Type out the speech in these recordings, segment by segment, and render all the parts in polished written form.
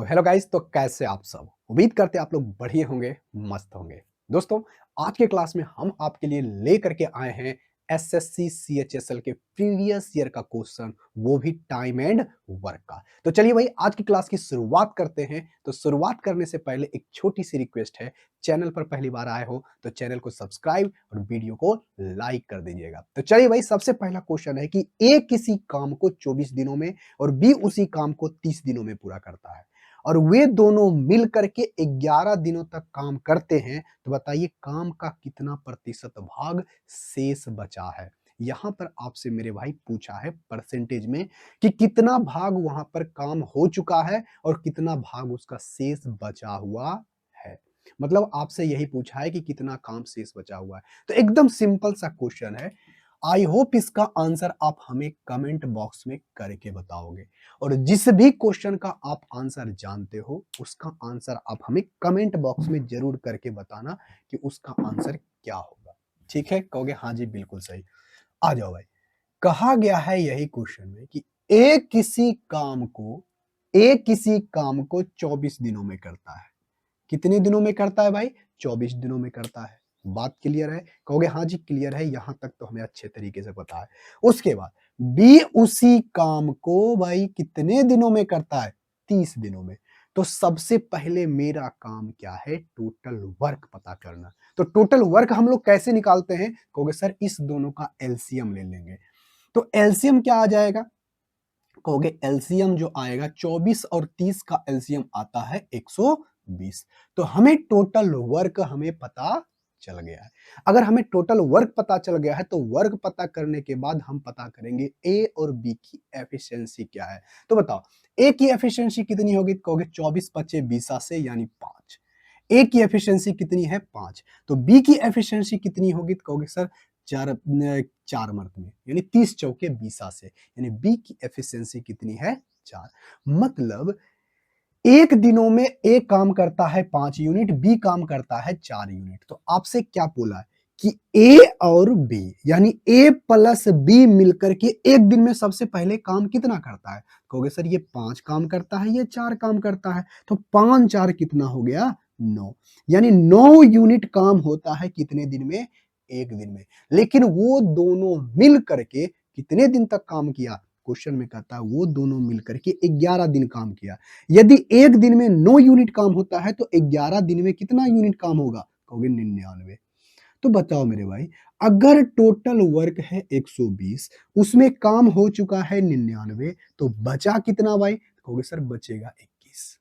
तो hello guys, तो कैसे आप सब? उम्मीद करते हैं आप लोग बढ़िया होंगे, मस्त होंगे। दोस्तों, आज के क्लास में हम आपके लिए लेकर के आए हैं एसएससी सीएचएसएल के प्रीवियस ईयर का क्वेश्चन, वो भी टाइम एंड वर्क का। तो चलिए भाई, आज की क्लास की शुरुआत करते हैं। तो शुरुआत करने से पहले एक छोटी सी रिक्वेस्ट है, चैनल पर पहली बार आए हो तो चैनल को सब्सक्राइब और वीडियो को लाइक कर दीजिएगा। तो चलिए भाई, सबसे पहला क्वेश्चन है कि ए किसी काम को 24 दिनों में और बी उसी काम को 30 दिनों में पूरा करता है और वे दोनों मिल करके 11 दिनों तक काम करते हैं, तो बताइए काम का कितना प्रतिशत भाग शेष बचा है। यहां पर आपसे मेरे भाई पूछा है परसेंटेज में कि कितना भाग वहां पर काम हो चुका है और कितना भाग उसका शेष बचा हुआ है। मतलब आपसे यही पूछा है कि कितना काम शेष बचा हुआ है। तो एकदम सिंपल सा क्वेश्चन है। आई होप इसका आंसर आप हमें कमेंट बॉक्स में करके बताओगे और जिस भी क्वेश्चन का आप आंसर जानते हो उसका आंसर आप हमें कमेंट बॉक्स में जरूर करके बताना कि उसका आंसर क्या होगा। ठीक है, कहोगे हाँ जी बिल्कुल सही। आ जाओ भाई। कहा गया है यही क्वेश्चन में कि एक किसी काम को 24 दिनों में करता है। कितने दिनों में करता है भाई? 24 दिनों में करता है। बात क्लियर है? कहोगे हाँ जी क्लियर है, यहां तक तो हमें अच्छे तरीके से पता है। उसके बाद बी उसी काम को भाई कितने दिनों में करता है? 30 दिनों में। तो सबसे पहले मेरा काम क्या है? टोटल वर्क पता करना। तो टोटल वर्क हम लोग कैसे निकालते हैं? कहोगे सर इस दोनों का एलसीएम ले लेंगे। तो एलसीएम क्या आ जाएगा? कहोगे एलसीएम जो आएगा 24 और 30 का एलसीएम आता है 120। तो हमें टोटल वर्क हमें पता चल गया है। अगर हमें टोटल वर्क पता चल गया है तो वर्क पता करने के बाद हम पता करेंगे ए और बी की एफिशिएंसी क्या है। तो बताओ ए की एफिशिएंसी कितनी होगी? कहोगे 24 पचे 20 से यानी 5। ए की एफिशिएंसी कितनी है? 5। तो बी की एफिशिएंसी कितनी होगी? तो कहोगे सर चार मर्द में यानी 30 चौके 20 से यानी बी की एफिशिएंसी कितनी है? 4। मतलब एक दिनों में ए काम करता है 5 यूनिट, बी काम करता है 4 यूनिट। तो आपसे क्या बोला है कि ए और बी यानी ए प्लस बी मिलकर के एक दिन में सबसे पहले काम कितना करता है? कहोगे सर ये 5 काम करता है, ये 4 काम करता है। तो 5 4 कितना हो गया? 9। यानी 9 यूनिट काम होता है कितने दिन में? एक दिन में। लेकिन वो दोनों मिल करके कितने दिन तक काम किया? क्वेश्चन में कहता है वो दोनों मिलकर के 11 दिन काम किया। यदि एक दिन में 9 यूनिट काम होता है तो 11 दिन में कितना यूनिट काम होगा? कहोगे 99। तो बताओ मेरे भाई, अगर टोटल वर्क है 120, उसमें काम हो चुका है 99, तो बचा कितना भाई? कहोगे सर बचेगा 21।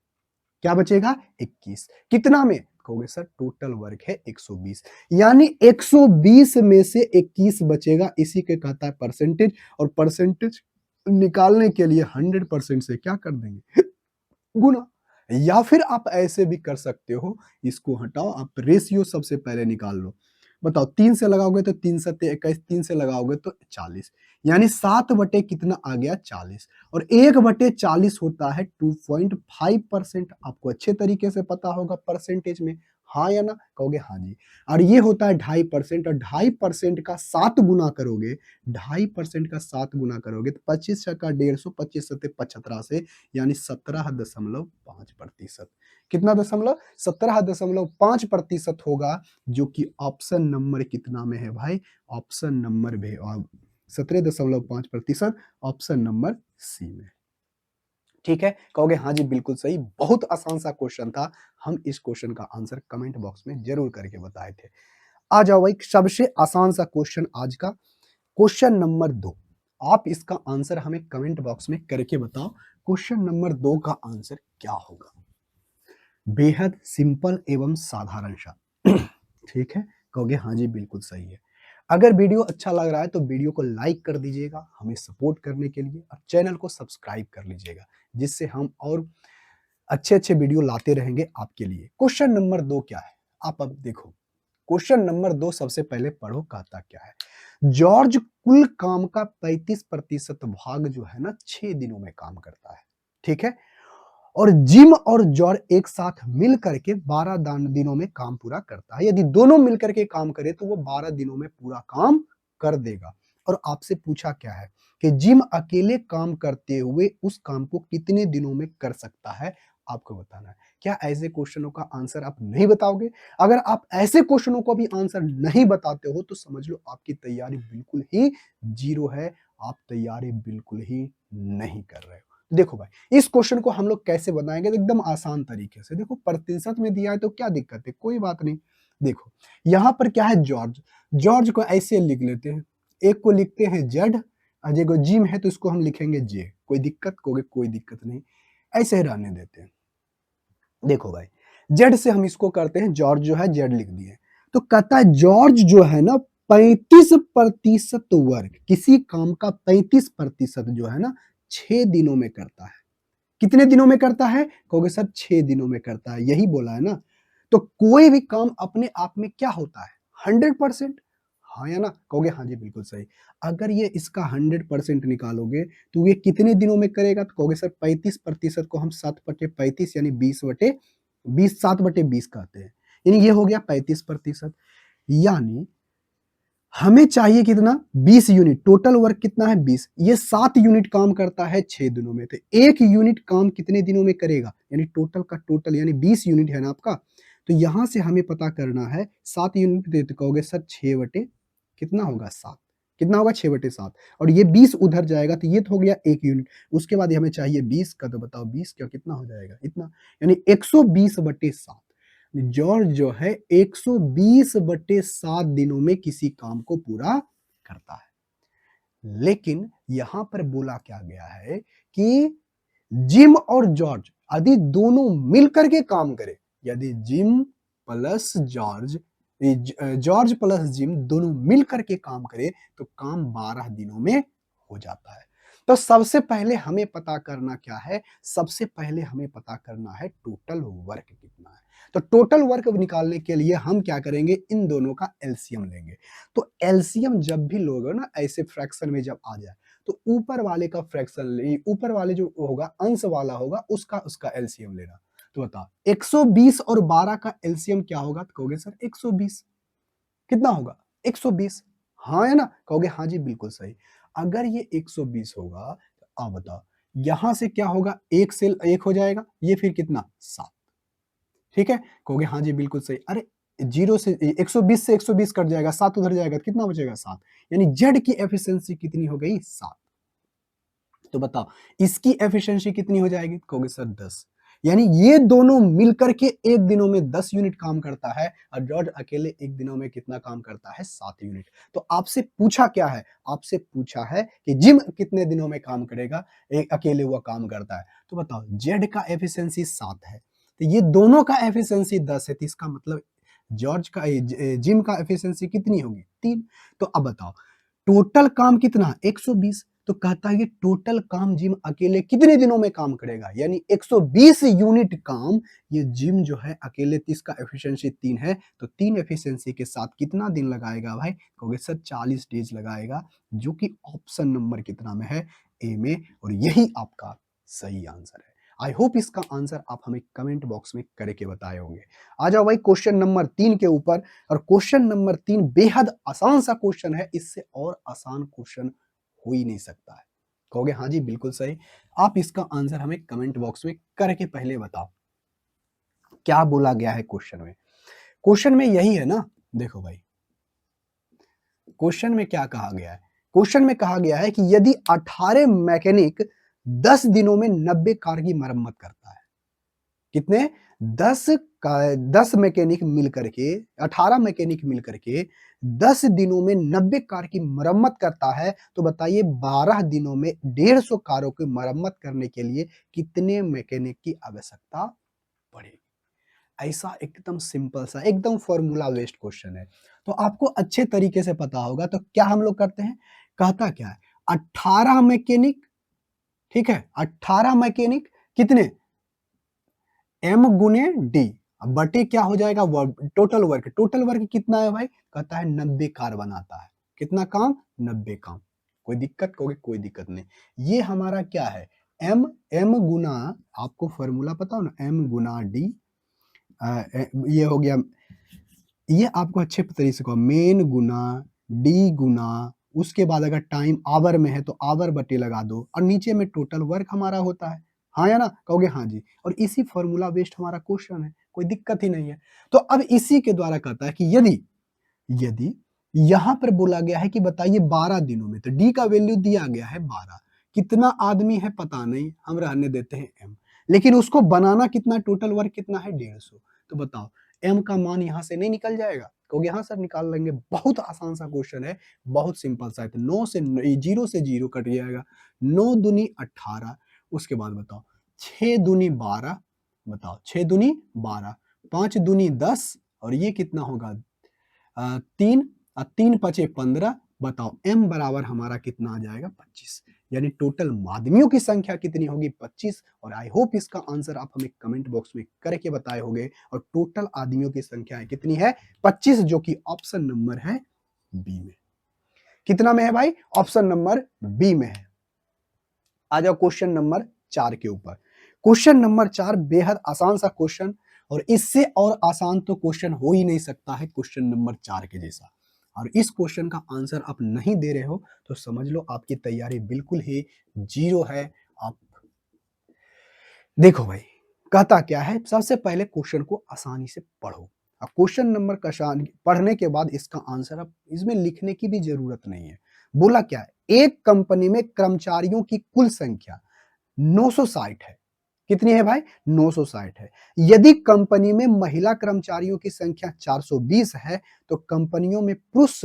क्या बचेगा? 21। कितना में? कहोगे सर टोटल वर्क है 120 यानी 120 में से 21 बचेगा। इसी के कहता है परसेंटेज। और परसेंटेज निकालने के लिए 100% से क्या कर देंगे? गुना। या फिर आप ऐसे भी कर सकते हो, इसको हटाओ, आप रेशियो सबसे पहले निकाल लो। बताओ 3 से लगाओगे तो 3 सत्ते 21, 3 से लगाओगे तो 40 यानी 7 बटे कितना आ गया? 40। और 1 बटे 40 होता है 2.5%। आपको अच्छे तरीके से पता होगा परसेंटेज में, हाँ या ना? कहोगे हाँ जी। और ये होता है 2.5%। और 2.5% का 7 गुना करोगे, 2.5% का 7 गुना करोगे तो 25 का 150, 25 सत्ते 75 से यानी 17.5%। कितना दशमलव? 17.5% होगा, जो कि ऑप्शन नंबर कितना में है भाई? ऑप्शन नंबर में 17.5% ऑप्शन नंबर सी में। ठीक है, कहोगे हाँ जी बिल्कुल सही। बहुत आसान सा क्वेश्चन था। हम इस क्वेश्चन का आंसर कमेंट बॉक्स में जरूर करके बताए थे। आ जाओ भाई, सबसे आसान सा क्वेश्चन आज का, क्वेश्चन नंबर 2। आप इसका आंसर हमें कमेंट बॉक्स में करके बताओ, क्वेश्चन नंबर 2 का आंसर क्या होगा। बेहद सिंपल एवं साधारण सा। ठीक है, कहोगे हाँ जी बिल्कुल सही है। अगर वीडियो अच्छा लग रहा है तो वीडियो को लाइक कर दीजिएगा हमें सपोर्ट करने के लिए, और चैनल को सब्सक्राइब कर लीजिएगा जिससे हम और अच्छे अच्छे वीडियो लाते रहेंगे आपके लिए। क्वेश्चन नंबर 2 क्या है? आप अब देखो, क्वेश्चन नंबर 2 सबसे पहले पढ़ो, कहता क्या है। जॉर्ज कुल काम का 35% भाग जो है ना 6 दिनों में काम करता है। ठीक है, और जिम और जॉर्ज एक साथ मिल करके 12 दिनों में काम पूरा करता है। यदि दोनों मिलकर के काम करे तो वो 12 दिनों में पूरा काम कर देगा। और आपसे पूछा क्या है कि जिम अकेले काम करते हुए उस काम को कितने दिनों में कर सकता है? आपको बताना है। क्या ऐसे क्वेश्चनों का आंसर आप नहीं बताओगे? अगर आप ऐसे क्वेश्चनों को भी आंसर नहीं बताते हो तो समझ लो आपकी तैयारी बिल्कुल ही ज़ीरो है, आप तैयारी बिल्कुल ही नहीं कर रहे हो। देखो भाई, इस क्वेश्चन को हम लोग कैसे बनाएँगे तो एकदम आसान तरीके से। देखो प्रतिशत में दिया है तो क्या दिक्कत है? कोई बात नहीं। देखो, यहाँ पर क्या है जॉर्ज, जॉर्ज को ऐसे लिख लेते हैं। एक को लिखते हैं जेड और देखो जिम है तो इसको हम लिखेंगे जे। कोई दिक्कत? कहोगे कोई दिक्कत नहीं, ऐसे ही रहने देते हैं। देखो भाई, जेड से हम इसको करते हैं, जॉर्ज जो है जेड लिख दिए। तो कहता है जॉर्ज जो है ना 35% वर्क, किसी काम का 35% जो है ना 6 दिनों में करता है। कितने दिनों में करता है? कहोगे सर 6 दिनों में करता है, यही बोला है ना। तो कोई भी काम अपने आप में क्या होता है? 100%। हाँ या ना? कहोगे हाँ जी बिल्कुल सही। अगर ये इसका 100% निकालोगे तो ये कितने दिनों में करेगा? तो कहोगे सर 35% को हम 7/35 यानी 20 7/20 कहते हैं। यानी ये हो गया 35%। यानी हमें चाहिए कितना? 20 यूनिट। टोटल वर्क कितना है? 20। ये 7 यूनिट काम करता है 6 दिनों में। तो 1 यूनिट काम कितने दिनों में करेगा? यानी टोटल का टोटल यानी 20 यूनिट है ना आपका। तो यहाँ से हमें पता करना है 7 यूनिट दे तो कहोगे सर 6 बटे कितना होगा? 7। कितना होगा? 6/7 और ये 20 उधर जाएगा तो ये तो हो गया 1 यूनिट। उसके बाद हमें चाहिए 20 का, तो बताओ 20 का कितना हो जाएगा? इतना। यानी 120/7। जॉर्ज जो है 120/7 दिनों में किसी काम को पूरा करता है। लेकिन यहां पर बोला क्या गया है कि जिम और जॉर्ज यदि दोनों मिलकर के काम करें, यदि gym plus George George plus gym दोनों मिलकर के काम करे तो काम 12 दिनों में हो जाता है। तो सबसे पहले हमें पता करना क्या है? सबसे पहले हमें पता करना है टोटल वर्क कितना है। तो टोटल वर्क निकालने के लिए हम क्या करेंगे? इन दोनों का एलसीएम लेंगे। तो एलसीएम जब भी लोगे ना ऐसे फ्रैक्शन में जब आ जाए तो ऊपर वाले का फ्रैक्शन ऊपर वाले जो होगा अंश वाला होगा उसका एलसीएम लेना। तो बताओ 120 और 12 का एलसीएम क्या होगा? तो कहोगे सर 120। कितना होगा? 120। हाँ या ना? कहोगे हाँ जी बिल्कुल सही। अगर ये 120 होगा तो आप बताओ यहां से क्या होगा? एक से एक हो जाएगा, ये फिर कितना? 7। ठीक है? कहोगे हाँ जी बिल्कुल सही। अरे 0 से 120 से 120 कट जाएगा, 7 उधर जाएगा, तो कितना बचेगा? 7। यानी जेड की एफिशिएंसी कितनी हो गई? 7। तो बताओ इसकी एफिशिएंसी कितनी हो जाएगी? कहोगे सर 10। यानी ये दोनों मिलकर के एक दिनों में 10 यूनिट काम करता है और जॉर्ज अकेले एक दिनों में कितना काम करता है? 7 यूनिट। तो आपसे पूछा क्या है? आपसे पूछा है कि जिम कितने दिनों में काम करेगा? एक अकेले वो काम करता है। तो बताओ जेड का एफिशिएंसी 7 है, तो ये दोनों का एफिशिएंसी 10 है, तो इसका मतलब जॉर्ज का जिम का एफिशिएंसी कितनी होगी? 3। तो अब बताओ टोटल काम कितना? 120। तो कहता है कि टोटल काम जिम अकेले कितने दिनों में काम करेगा? यानी 120 यूनिट काम ये जिम जो है अकेले, इसका एफिशिएंसी 3 है, तो 3 एफिशिएंसी के साथ कितना दिन लगाएगा भाई? कहोगे सर 40 डेज लगाएगा, जो कि ऑप्शन नंबर कितना में है? ए में, और यही आपका सही आंसर है। आई होप इसका आंसर आप हमें कमेंट बॉक्स में करके बताए होंगे। आ जाओ भाई क्वेश्चन नंबर 3 के ऊपर। और क्वेश्चन नंबर 3 बेहद आसान सा क्वेश्चन है, इससे और आसान क्वेश्चन हो ही नहीं सकता है। कहोगे हाँ जी बिल्कुल सही। आप इसका आंसर हमें कमेंट बॉक्स में करके पहले बताओ क्या बोला गया है क्वेश्चन में। क्वेश्चन में यही है ना। देखो भाई क्वेश्चन में क्या कहा गया है? क्वेश्चन में कहा गया है कि यदि 18 मैकेनिक 10 दिनों में 90 कार की मरम्मत करता है। कितने? 10 का 10 मैकेनिक मिल करके 18 मैकेनिक मिल करके 10 दिनों में 90 कार की मरम्मत करता है, तो बताइए 12 दिनों में 150 कारों की मरम्मत करने के लिए कितने मैकेनिक की आवश्यकता पड़ेगी? ऐसा एकदम सिंपल सा एकदम फॉर्मूला बेस्ड क्वेश्चन है, तो आपको अच्छे तरीके से पता होगा। तो क्या हम लोग करते हैं? कहता क्या है? 18 मैकेनिक, ठीक है, 18 मैकेनिक कितने? एम गुने डी, अब बटे क्या हो जाएगा? Total work. टोटल वर्क कितना है भाई? कहता है 90 कार बनाता है। कितना काम? 90 काम। कोई दिक्कत? कहोगे कोई दिक्कत नहीं। ये हमारा क्या है? एम, एम गुना, आपको फॉर्मूला पता हो ना, एम गुना डी। ये हो गया, ये आपको अच्छे तरीके से कहो, मेन गुना डी गुना, उसके बाद अगर टाइम आवर में है तो आवर बटे लगा दो और नीचे में टोटल वर्क हमारा होता है। हाँ या ना? कहोगे हाँ जी। और इसी फॉर्मूला बेस्ड हमारा क्वेश्चन है, कोई दिक्कत ही नहीं है। तो अब इसी के द्वारा कहता है कि यदि यदि यहां पर बोला गया है कि बताइए 12 दिनों में, तो डी का वैल्यू दिया गया है 12, कितना आदमी है पता नहीं, हम रहने देते हैं एम, लेकिन उसको बनाना कितना, टोटल वर्क कितना है 150। तो बताओ एम का मान यहां से नहीं निकल जाएगा? कहोगे हाँ सर निकाल लेंगे, बहुत आसान सा क्वेश्चन है, बहुत सिंपल सा है। तो 9 से 0 से 0 कट जाएगा, 9 दूनी 18, उसके बाद बताओ 6 दूनी 12, बताओ 6 दूनी 12, 5 दूनी 10, और ये कितना होगा 3, 3 पचे 15, बताओ m बराबर हमारा कितना आ जाएगा 25, यानी टोटल आदमियों की संख्या कितनी होगी 25। और आई होप इसका आंसर आप हमें कमेंट बॉक्स में करके बताए होंगे। और टोटल आदमियों की संख्या कितनी है 25, जो कि ऑप्शन नंबर है बी में। कितना में है भाई? ऑप्शन नंबर बी में है। आ जाओ क्वेश्चन नंबर 4 के ऊपर। क्वेश्चन नंबर 4 बेहद आसान सा क्वेश्चन, और इससे और आसान तो क्वेश्चन हो ही नहीं सकता है क्वेश्चन नंबर 4 के जैसा। और इस क्वेश्चन का आंसर आप नहीं दे रहे हो तो समझ लो आपकी तैयारी बिल्कुल ही जीरो है। आप देखो भाई, कहता क्या है, सबसे पहले क्वेश्चन को आसानी से पढ़ो। अब क्वेश्चन नंबर का पढ़ने के बाद इसका आंसर अब इसमें लिखने की भी जरूरत नहीं है। बोला क्या है, एक कंपनी में कर्मचारियों की कुल संख्या 960 है। कितनी है भाई? 960 है। यदि कंपनी में महिला कर्मचारियों की संख्या 420 है, तो कंपनियों में पुरुष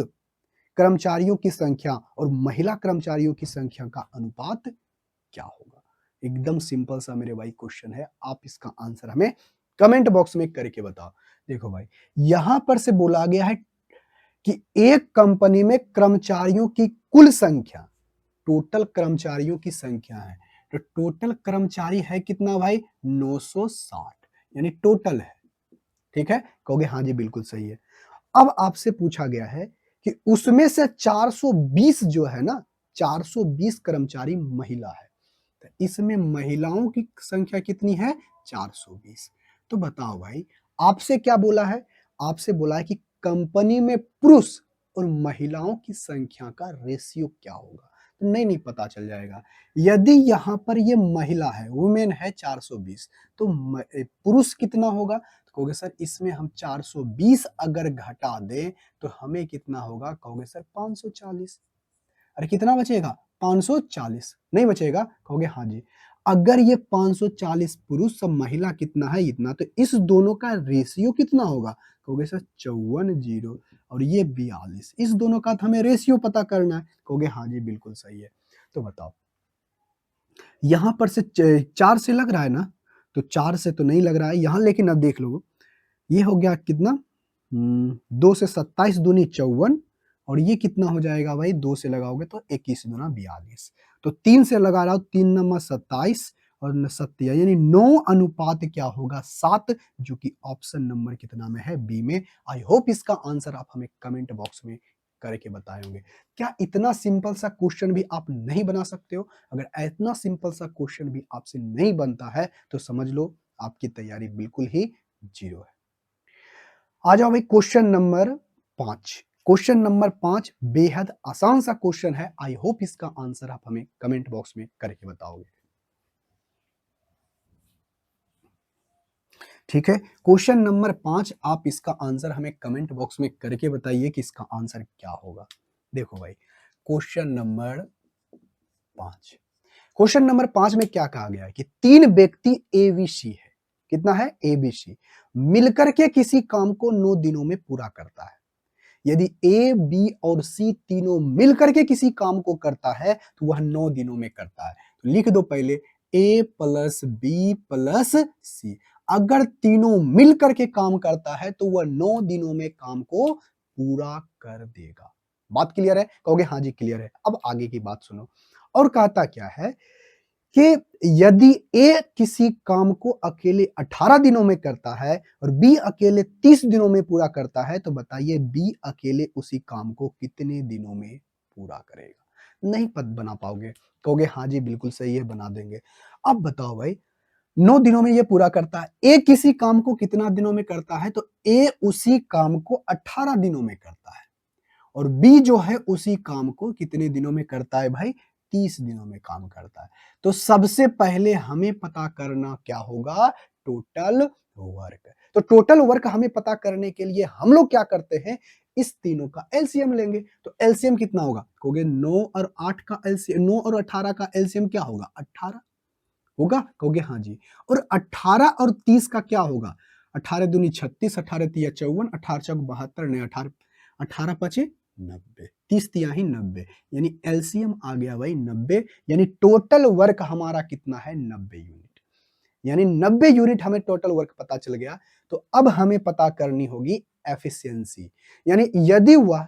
कर्मचारियों की संख्या और महिला कर्मचारियों की संख्या का अनुपात क्या होगा? एकदम सिंपल सा मेरे भाई क्वेश्चन है, आप इसका आंसर हमें कमेंट बॉक्स में करके बताओ। देखो भाई, यहां पर से बोला गया है कि एक कंपनी में कर्मचारियों की कुल संख्या, टोटल कर्मचारियों की संख्या है, तो टोटल कर्मचारी है कितना भाई 960, यानी टोटल है। ठीक है, कहोगे हाँ जी बिल्कुल सही है। अब आपसे पूछा गया है कि उसमें से 420 जो है ना, 420 कर्मचारी महिला है, तो इसमें महिलाओं की संख्या कितनी है 420। तो बताओ भाई, आपसे क्या बोला है? आपसे बोला है कि कंपनी में पुरुष और महिलाओं की संख्या का रेशियो क्या होगा। तो नहीं नहीं पता चल जाएगा। यदि यहां पर ये महिला है, वुमेन है 420, तो पुरुष कितना होगा? तो कहोगे सर इसमें हम 420 अगर घटा दें तो हमें कितना होगा? कहोगे सर 540। अरे कितना बचेगा? 540 नहीं बचेगा? कहोगे हाँ जी। अगर ये 540 पुरुष सब महिला कितना है इतना, तो इस दोनों का रेशियो कितना होगा? कहोगे सर 54 जीरो और ये 42, इस दोनों का हमें रेशियो पता करना है। कहोगे हाँ जी बिल्कुल सही है। तो बताओ यहां पर से 4 से लग रहा है ना? तो 4 से तो नहीं लग रहा है यहां, लेकिन अब देख लो ये हो गया कितना, 2 से 27 दूनी 54, और ये कितना हो जाएगा भाई, 2 से लगाओगे तो 21 दूना 42, तो 3 से लगा रहा हूं, 3 नंबर 27 और सत्य, यानी 9 अनुपात क्या होगा 7, जो कि ऑप्शन नंबर कितना में है बी में। आई होप इसका आंसर आप हमें कमेंट बॉक्स में करके बताए होंगे। क्या इतना सिंपल सा क्वेश्चन भी आप नहीं बना सकते हो? अगर इतना सिंपल सा क्वेश्चन भी आपसे नहीं बनता है तो समझ लो आपकी तैयारी बिल्कुल ही जीरो है। आ जाओ भाई क्वेश्चन नंबर 5। क्वेश्चन नंबर 5 बेहद आसान सा क्वेश्चन है। आई होप इसका आंसर आप हमें कमेंट बॉक्स में करके बताओगे। ठीक है, क्वेश्चन नंबर 5 आप इसका आंसर हमें कमेंट बॉक्स में करके बताइए कि इसका आंसर क्या होगा। देखो भाई, क्वेश्चन नंबर 5, क्वेश्चन नंबर 5 में क्या कहा गया है कि 3 व्यक्ति एबीसी है, कितना है एबीसी, मिलकर के किसी काम को 9 दिनों में पूरा करता है। यदि ए बी और सी तीनों मिलकर के किसी काम को करता है तो वह 9 दिनों में करता है। तो लिख दो पहले ए प्लस बी प्लस सी, अगर तीनों मिलकर के काम करता है तो वह 9 दिनों में काम को पूरा कर देगा। बात क्लियर है? कहोगे हाँ जी क्लियर है। अब आगे की बात सुनो, और कहता क्या है कि यदि ए किसी काम को अकेले 18 दिनों में करता है और बी अकेले 30 दिनों में पूरा करता है, तो बताइए बी अकेले उसी काम को कितने दिनों में पूरा करेगा? नहीं पद बना पाओगे? कहोगे हाँ जी बिल्कुल सही है, बना देंगे। अब बताओ भाई, 9 दिनों में ये पूरा करता है, ए किसी काम को कितना दिनों में करता है? तो ए उसी काम को 18 दिनों में करता है, और बी जो है उसी काम को कितने दिनों में करता है भाई? 30 दिनों में काम करता है। तो सबसे पहले हमें पता करना क्या होगा, टोटल वर्क। तो टोटल वर्क हमें पता करने के लिए हम लोग क्या करते हैं, इस तीनों का एलसीएम लेंगे। तो एलसीएम कितना होगा, कहोगे 9 और 8 का एलसीएम, 9 और 18 का एलसीएम क्या होगा, 18 होगा, कहोगे हाँ जी। और 18 और 30 का क्या होगा, 18 दूनी 36, 18 तिया 54, 18 चौक 72, नहीं 18, 18 पचे 90, 30 तिया ही 90, यानी एलसीएम आ गया भाई 90, यानी टोटल वर्क हमारा कितना है, 90 यूनिट। यानी 90 यूनिट हमें टोटल वर्क पता चल गया। तो अब हमें पता करनी होगी एफिशिएंसी, यानी यदि वह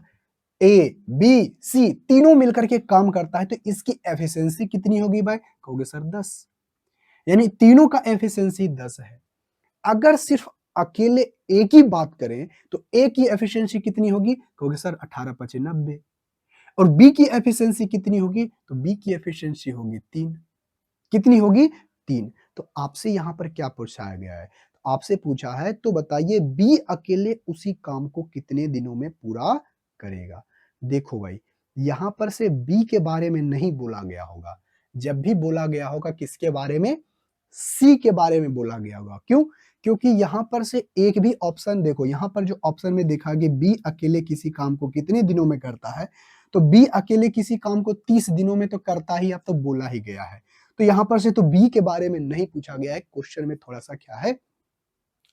ए बी सी तीनों मिलकर के काम करता है तो इसकी एफिशिएंसी कितनी होगी भाई, कहोगे सर 10, यानी तीनों का एफिशिएंसी 10 है। अगर सिर्फ अकेले ए की बात करें तो ए की एफिशिएंसी कितनी होगी, कहोगे सर 18 पचे 90, और बी की एफिशिएंसी कितनी होगी, तो बी की एफिशिएंसी होगी 3, कितनी होगी, 3। तो आपसे यहां पर क्या पूछा गया है, तो आपसे पूछा है तो बताइए बी अकेले उसी काम को कितने दिनों में पूरा करेगा। देखो भाई, यहां पर से बी के बारे में नहीं बोला गया होगा, जब भी बोला गया होगा किसके बारे में, सी के बारे में बोला गया होगा। क्यों, क्योंकि यहां पर से एक भी ऑप्शन देखो, यहां पर जो ऑप्शन में देखा कि बी अकेले किसी काम को कितने दिनों में करता है, तो बी अकेले किसी काम को 30 दिनों में तो करता ही, अब तो बोला ही गया है। तो यहां पर से तो बी के बारे में नहीं पूछा गया है, क्वेश्चन में थोड़ा सा क्या है,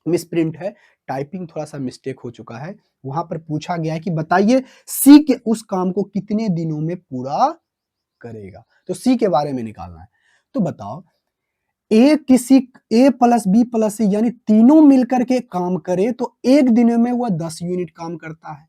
मिसप्रिंट है, टाइपिंग थोड़ा सा मिस्टेक हो चुका है। वहां पर पूछा गया है कि बताइए सी के उस काम को कितने दिनों में पूरा करेगा, तो सी के बारे में निकालना है। तो बताओ, ए किसी ए प्लस बी प्लस सी यानी तीनों मिलकर के काम करे तो एक दिन में वह 10 यूनिट काम करता है।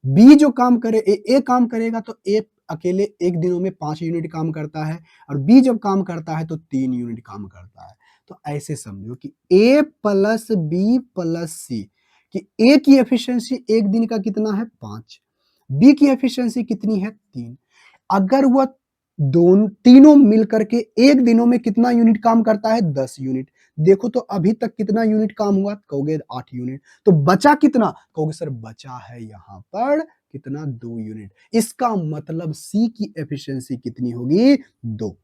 बी जो काम करे, ए काम करेगा तो ए अकेले एक दिनों में 5 यूनिट काम करता है, और बी जब काम करता है तो 3 यूनिट काम करता है। तो ऐसे समझो कि ए प्लस बी प्लस सी, कि ए की एफिशिएंसी एक दिन का कितना है, 5, बी की एफिशिएंसी कितनी है, 3। अगर वह दोनों तीनों मिलकर के एक दिनों में कितना यूनिट काम करता है, 10 यूनिट। देखो तो अभी तक कितना यूनिट काम हुआ, कहोगे 8 यूनिट। तो बचा कितना, कहोगे सर बचा है यहां पर कितना, 2 यूनिट। इसका मतलब सी की एफिशिएंसी कितनी होगी, 2।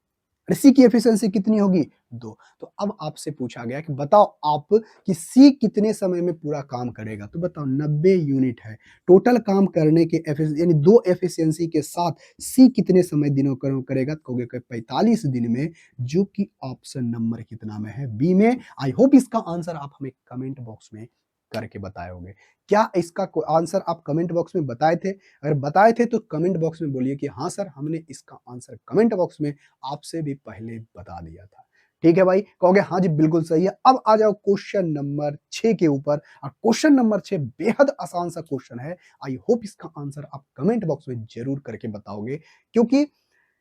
सी की एफिशिएंसी कितनी होगी, 2। तो अब आपसे पूछा गया कि बताओ आप कि सी कितने समय में पूरा काम करेगा, तो बताओ 90 यूनिट है टोटल काम करने के यानी 2 एफिशिएंसी के साथ सी कितने समय दिनों करेगा, तो कहोगे 45 दिन में, जो कि ऑप्शन नंबर कितना में है, बी में। आई होप इसका आंसर आप हमें कमेंट बॉक्स में करके बताए होंगे। क्या इसका आंसर आप कमेंट बॉक्स में बताए थे, अगर बताए थे तो कमेंट बॉक्स में बोलिए कि हाँ सर हमने इसका आंसर कमेंट बॉक्स में आपसे भी पहले बता दिया था। ठीक है भाई, कहोगे हाँ जी बिल्कुल सही है। अब आ जाओ क्वेश्चन नंबर 6 के ऊपर, और क्वेश्चन नंबर 6 बेहद आसान सा क्वेश्चन है। आई होप इसका आंसर आप कमेंट बॉक्स में जरूर करके बताओगे, क्योंकि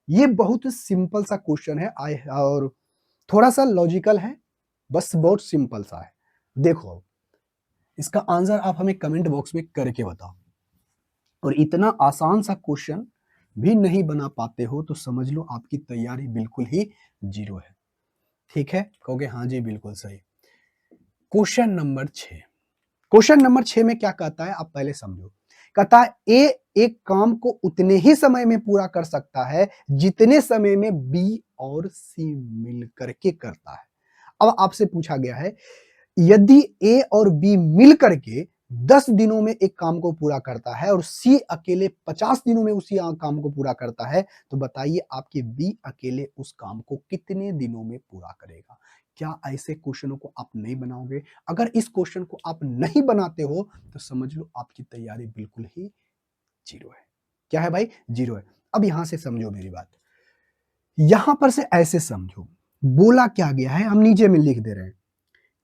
ये बहुत सिंपल सा क्वेश्चन है और थोड़ा सा लॉजिकल है, बस बहुत सिंपल सा है। देखो, इसका आंसर आप हमें कमेंट बॉक्स में करके बताओ, और इतना आसान सा क्वेश्चन भी नहीं बना पाते हो तो समझ लो आपकी तैयारी बिल्कुल ही जीरो है। ठीक है, कहोगे हाँ जी बिल्कुल सही। क्वेश्चन नंबर 6, क्वेश्चन नंबर 6 में क्या कहता है आप पहले समझो। कहता है ए एक काम को उतने ही समय में पूरा कर सकता है जितने समय में बी और सी मिल करके करता है। अब आपसे पूछा गया है, यदि ए और बी मिल करके 10 दिनों में एक काम को पूरा करता है और सी अकेले 50 दिनों में उसी काम को पूरा करता है, तो बताइए आपके बी अकेले उस काम को कितने दिनों में पूरा करेगा। क्या ऐसे क्वेश्चनों को आप नहीं बनाओगे? अगर इस क्वेश्चन को आप नहीं बनाते हो तो समझ लो आपकी तैयारी बिल्कुल ही जीरो है। क्या है भाई? जीरो है। अब यहां से समझो मेरी बात, यहां पर से ऐसे समझो, बोला क्या गया है हम नीचे में लिख दे रहे हैं।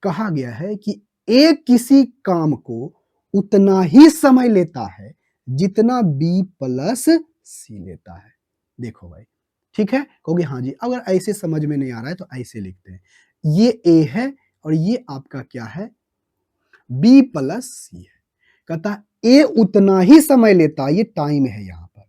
कहा गया है कि ए किसी काम को उतना ही समय लेता है जितना बी प्लस सी लेता है। देखो भाई, ठीक है, कहोगे हाँ जी। अगर ऐसे समझ में नहीं आ रहा है तो ऐसे लिखते हैं, ये ए है और ये आपका क्या है, बी प्लस सी है। कहता ए उतना ही समय लेता है, ये टाइम है यहां पर,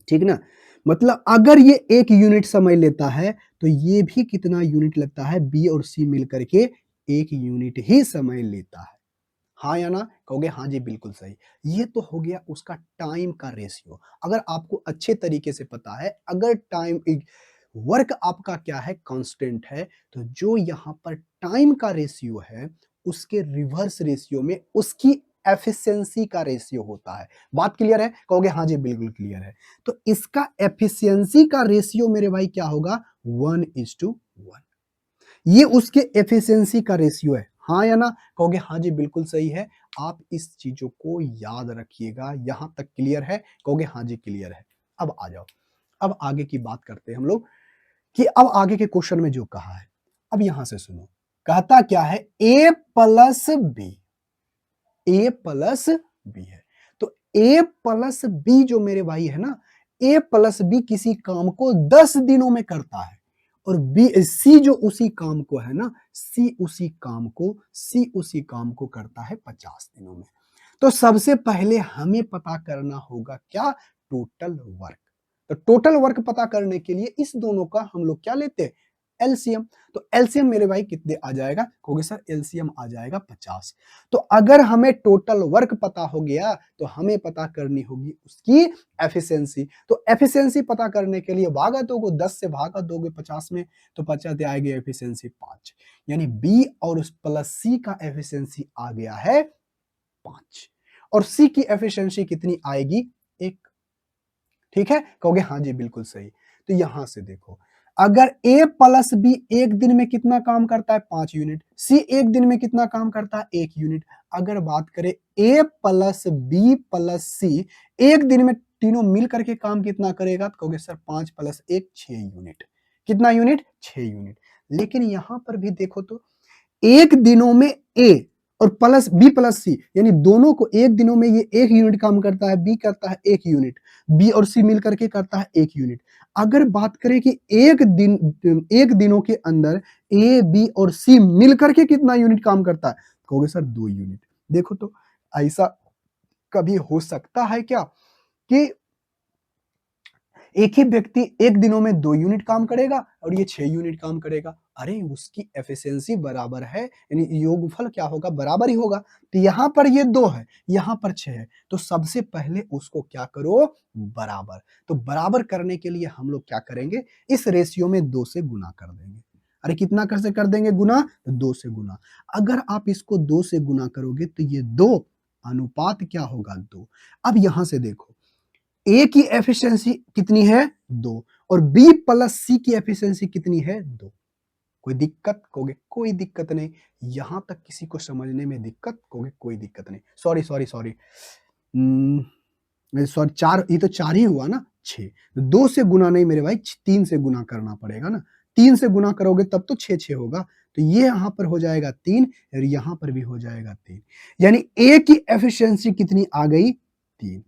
ठीक ना। मतलब अगर ये 1 यूनिट समय लेता है तो ये भी कितना यूनिट लगता है, बी और सी मिलकर के 1 यूनिट ही समय लेता है। हाँ या ना? कहोगे हाँ जी, बिल्कुल सही। ये तो हो गया उसका टाइम का रेशियो। अगर आपको अच्छे तरीके से पता है, अगर टाइम वर्क आपका क्या है, कांस्टेंट है, तो जो यहाँ पर टाइम का रेशियो है, उसके रिवर्स रेशियो में उसकी एफिशिएंसी का रेशियो होता है। बात क्लियर है? कहोगे हाँ जी, बिल्कुल क्लियर है। तो इसका एफिशिएंसी का रेशियो मेरे भाई क्या होगा? 1:1। ये उसके एफिशिएंसी का रेशियो है। हाँ या ना? कहोगे हाँ जी, बिल्कुल सही है। आप इस चीजों को याद रखिएगा। यहां तक क्लियर है? कहोगे हाँ जी, क्लियर है। अब आ जाओ, अब आगे की बात करते हैं हम लोग कि अब आगे के क्वेश्चन में जो कहा है, अब यहां से सुनो। कहता क्या है? a plus B, a plus B है। तो a प्लस बी जो मेरे भाई है ना, a प्लस बी किसी काम को 10 दिनों में करता है, और बी सी जो उसी काम को है ना, सी उसी काम को करता है 50 दिनों में। तो सबसे पहले हमें पता करना होगा क्या? Total work. तो टोटल वर्क पता करने के लिए इस दोनों का हम लोग क्या लेते हैं? एलसीएम। तो एलसीएम मेरे भाई कितने आ जाएगा? कहोगे सर एलसीएम आ जाएगा 50। तो अगर हमें टोटल वर्क पता हो गया, तो हमें पता करनी होगी उसकी एफिशिएंसी। तो एफिशिएंसी पता करने के लिए भागा दोगे, 10 से भागा दोगे 50 में, तो 50 आएगी एफिशिएंसी 5। यानी बी और उस प्लस सी का एफिशिएंसी आ गया है 5, और सी की एफिशिएंसी कितनी आएगी? 1। ठीक है? कहोगे हाँ जी, बिल्कुल सही। तो यहां से देखो, अगर a प्लस बी एक दिन में कितना काम करता है? 5 यूनिट। सी एक दिन में कितना काम करता है? 1 यूनिट। अगर बात करें a प्लस बी प्लस सी, एक दिन में तीनों मिल करके काम कितना करेगा? तो कहोगे सर 5 प्लस 1 6 यूनिट। कितना यूनिट? 6 यूनिट। लेकिन यहां पर भी देखो तो, एक दिनों में ए और प्लस बी प्लस सी, यानी दोनों को एक दिनों में ये 1 यूनिट काम करता है, बी करता है 1 यूनिट, बी और सी मिल करके करता है 1 यूनिट। अगर बात करें कि एक दिनों के अंदर ए बी और सी मिल करके कितना यूनिट काम करता है? कहोगे सर 2 यूनिट। देखो तो, ऐसा कभी हो सकता है क्या कि एक ही व्यक्ति एक दिनों में 2 यूनिट काम करेगा और ये 6 यूनिट काम करेगा? अरे उसकी एफिशिएंसी बराबर है, यानी योगफल क्या होगा? बराबर ही होगा। तो यहाँ पर ये 2 है, यहाँ पर 6 है, तो सबसे पहले उसको क्या करो? बराबर। तो बराबर करने के लिए हम लोग क्या करेंगे? इस रेशियो में 2 से गुना कर देंगे। अरे कितना कैसे कर देंगे गुना? 2 से गुना। अगर आप इसको 2 से गुना करोगे तो ये 2 अनुपात क्या होगा? 2। अब यहां से देखो, ए की एफिशिएंसी कितनी है? 2। और बी प्लस सी की एफिशिएंसी कितनी है? 2। कोई दिक्कत? कहोगे कोई दिक्कत नहीं। यहां तक किसी को समझने में दिक्कत? कहोगे कोई दिक्कत नहीं। सॉरी सॉरी सॉरी, सॉरी, 4, ये तो 4 ही हुआ ना? 6। 2 से गुना नहीं मेरे भाई, 3 से गुना करना पड़ेगा ना। 3 से गुना करोगे तब तो 6 6 होगा। तो ये यहां पर हो जाएगा 3, और यहां पर भी हो जाएगा 3। यानी ए की एफिशिएंसी कितनी आ गई? 3।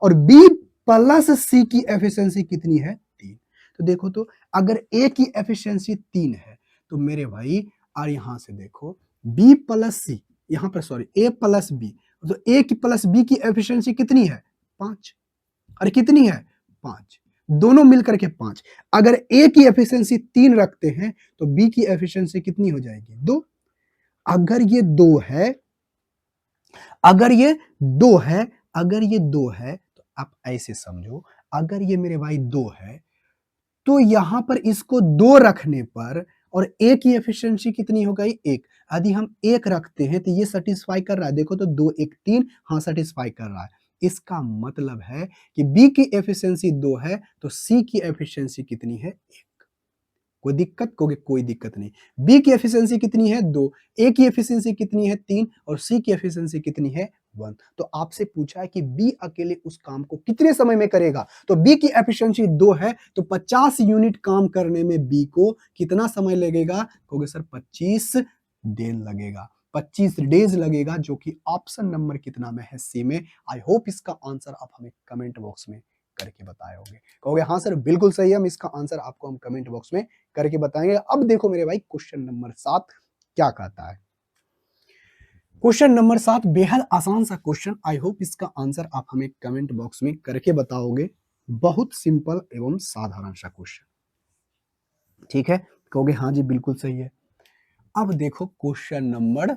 और बी प्लस सी की एफिशिएंसी कितनी है? 3। तो देखो तो, अगर ए की एफिशिएंसी 3 है, तो मेरे भाई, और यहां से देखो बी प्लस सी, यहां पर सॉरी ए प्लस बी, तो ए की प्लस बी की एफिशिएंसी कितनी है? 5। अरे कितनी है? 5। दोनों मिलकर के 5। अगर ए की एफिशिएंसी 3 रखते हैं, तो बी की एफिशिएंसी कितनी हो जाएगी? 2। अगर ये 2 है, अगर ये 2 है, अगर ये 2 है, तो आप ऐसे समझो, अगर ये मेरे भाई 2 है, तो यहां पर इसको 2 रखने पर, और ए की एफिशिएंसी कितनी हो गई? 1। यदि हम 1 रखते हैं तो ये सैटिस्फाई कर रहा है। देखो तो 2 1 3, हाँ सैटिस्फाई कर रहा है। इसका मतलब है कि बी की एफिशिएंसी 2 है, तो सी की एफिशिएंसी कितनी है? 1। कोई दिक्कत? कहोगे कोई दिक्कत नहीं। बी की एफिशिएंसी कितनी है? 2। ए की एफिशिएंसी कितनी है? 3। और सी की एफिशिएंसी कितनी है? 1। तो आपसे पूछा है कि बी अकेले उस काम को कितने समय में करेगा? तो बी की एफिशिएंसी 2 है, तो 50 यूनिट काम करने में बी को कितना समय लगेगा? कहोगे सर 25 दिन लगेगा, 25 डेज लगेगा, जो कि ऑप्शन नंबर कितना में है? सी में। आई होप इसका आंसर आप हमें कमेंट बॉक्स में करके बताए होंगे। कहोगे हाँ सर बिल्कुल सही है, हम इसका आंसर आपको हम कमेंट बॉक्स में करके बताएंगे। अब देखो मेरे भाई, क्वेश्चन नंबर 7 क्या कहता है? क्वेश्चन नंबर 7 बेहद आसान सा क्वेश्चन, आई होप इसका आंसर आप हमें कमेंट बॉक्स में करके बताओगे। बहुत सिंपल एवं साधारण सा क्वेश्चन। ठीक है? कहोगे हाँ जी बिल्कुल सही है। अब देखो क्वेश्चन नंबर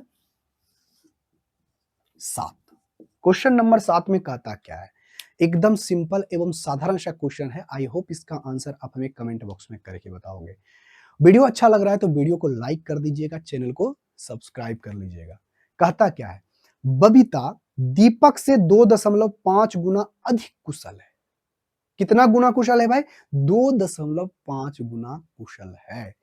7। क्वेश्चन नंबर 7 में कहता क्या है? एकदम सिंपल एवं साधारण सा क्वेश्चन है। आई होप इसका आंसर आप हमें कमेंट बॉक्स में करके बताओगे। वीडियो अच्छा लग रहा है तो वीडियो को लाइक कर दीजिएगा, चैनल को सब्सक्राइब कर लीजिएगा। कहता क्या है? बबीता दीपक से 2.5 गुना अधिक कुशल है। कितना गुना कुशल है भाई? 2.5 गुना कुशल है।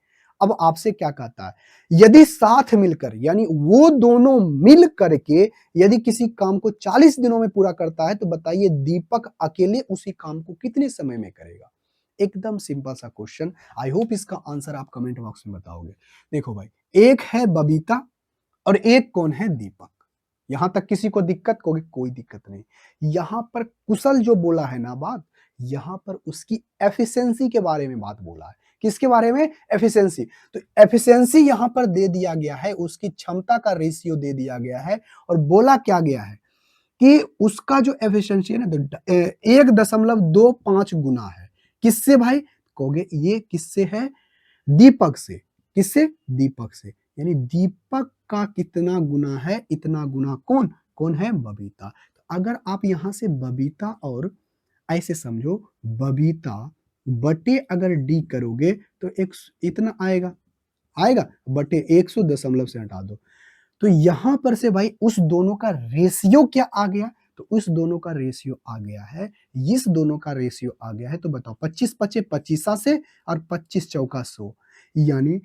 अब आपसे क्या कहता है? यदि साथ मिलकर यानी वो दोनों मिल करके यदि किसी काम को 40 दिनों में पूरा करता है तो बताइए दीपक अकेले उसी काम को कितने समय में करेगा? एकदम सिंपल सा क्वेश्चन। आई होप इसका आंसर आप कमेंट बॉक्स में बताओगे। देखो भाई, एक है बबीता और एक कौन है? दीपक। यहां तक किसी को दिक्कत? कोई दिक्कत नहीं। यहां पर कुशल जो बोला है ना बात, यहां पर उसकी एफिशिएंसी के बारे में बात बोला है। किसके बारे में? एफिशिएंसी। तो एफिशिएंसी यहां पर दे दिया गया है, उसकी क्षमता का रेशियो दे दिया गया है और बोला क्या गया है कि उसका जो एफिशिएंसी है ना 1.25 गुना है। किससे भाई? कहोगे ये किससे है? दीपक से। किससे? दीपक से। यानी दीपक का कितना गुना है? इतना गुना कौन? कौन है? बबीता। तो अगर आप यहां से बबीता और ऐसे समझो, बबीता बटे अगर डी करोगे तो एक इतना आएगा। आएगा बटे 100 दशमलव से हटा दो। तो यहां पर से भाई उस दोनों का रेशियो क्या आ गया? तो उस दोनों का रेशियो आ गया है, इस दोनों का रेशियो आ गया है। तो बताओ 25 पचे 25 से और 25 चौका 100, यानी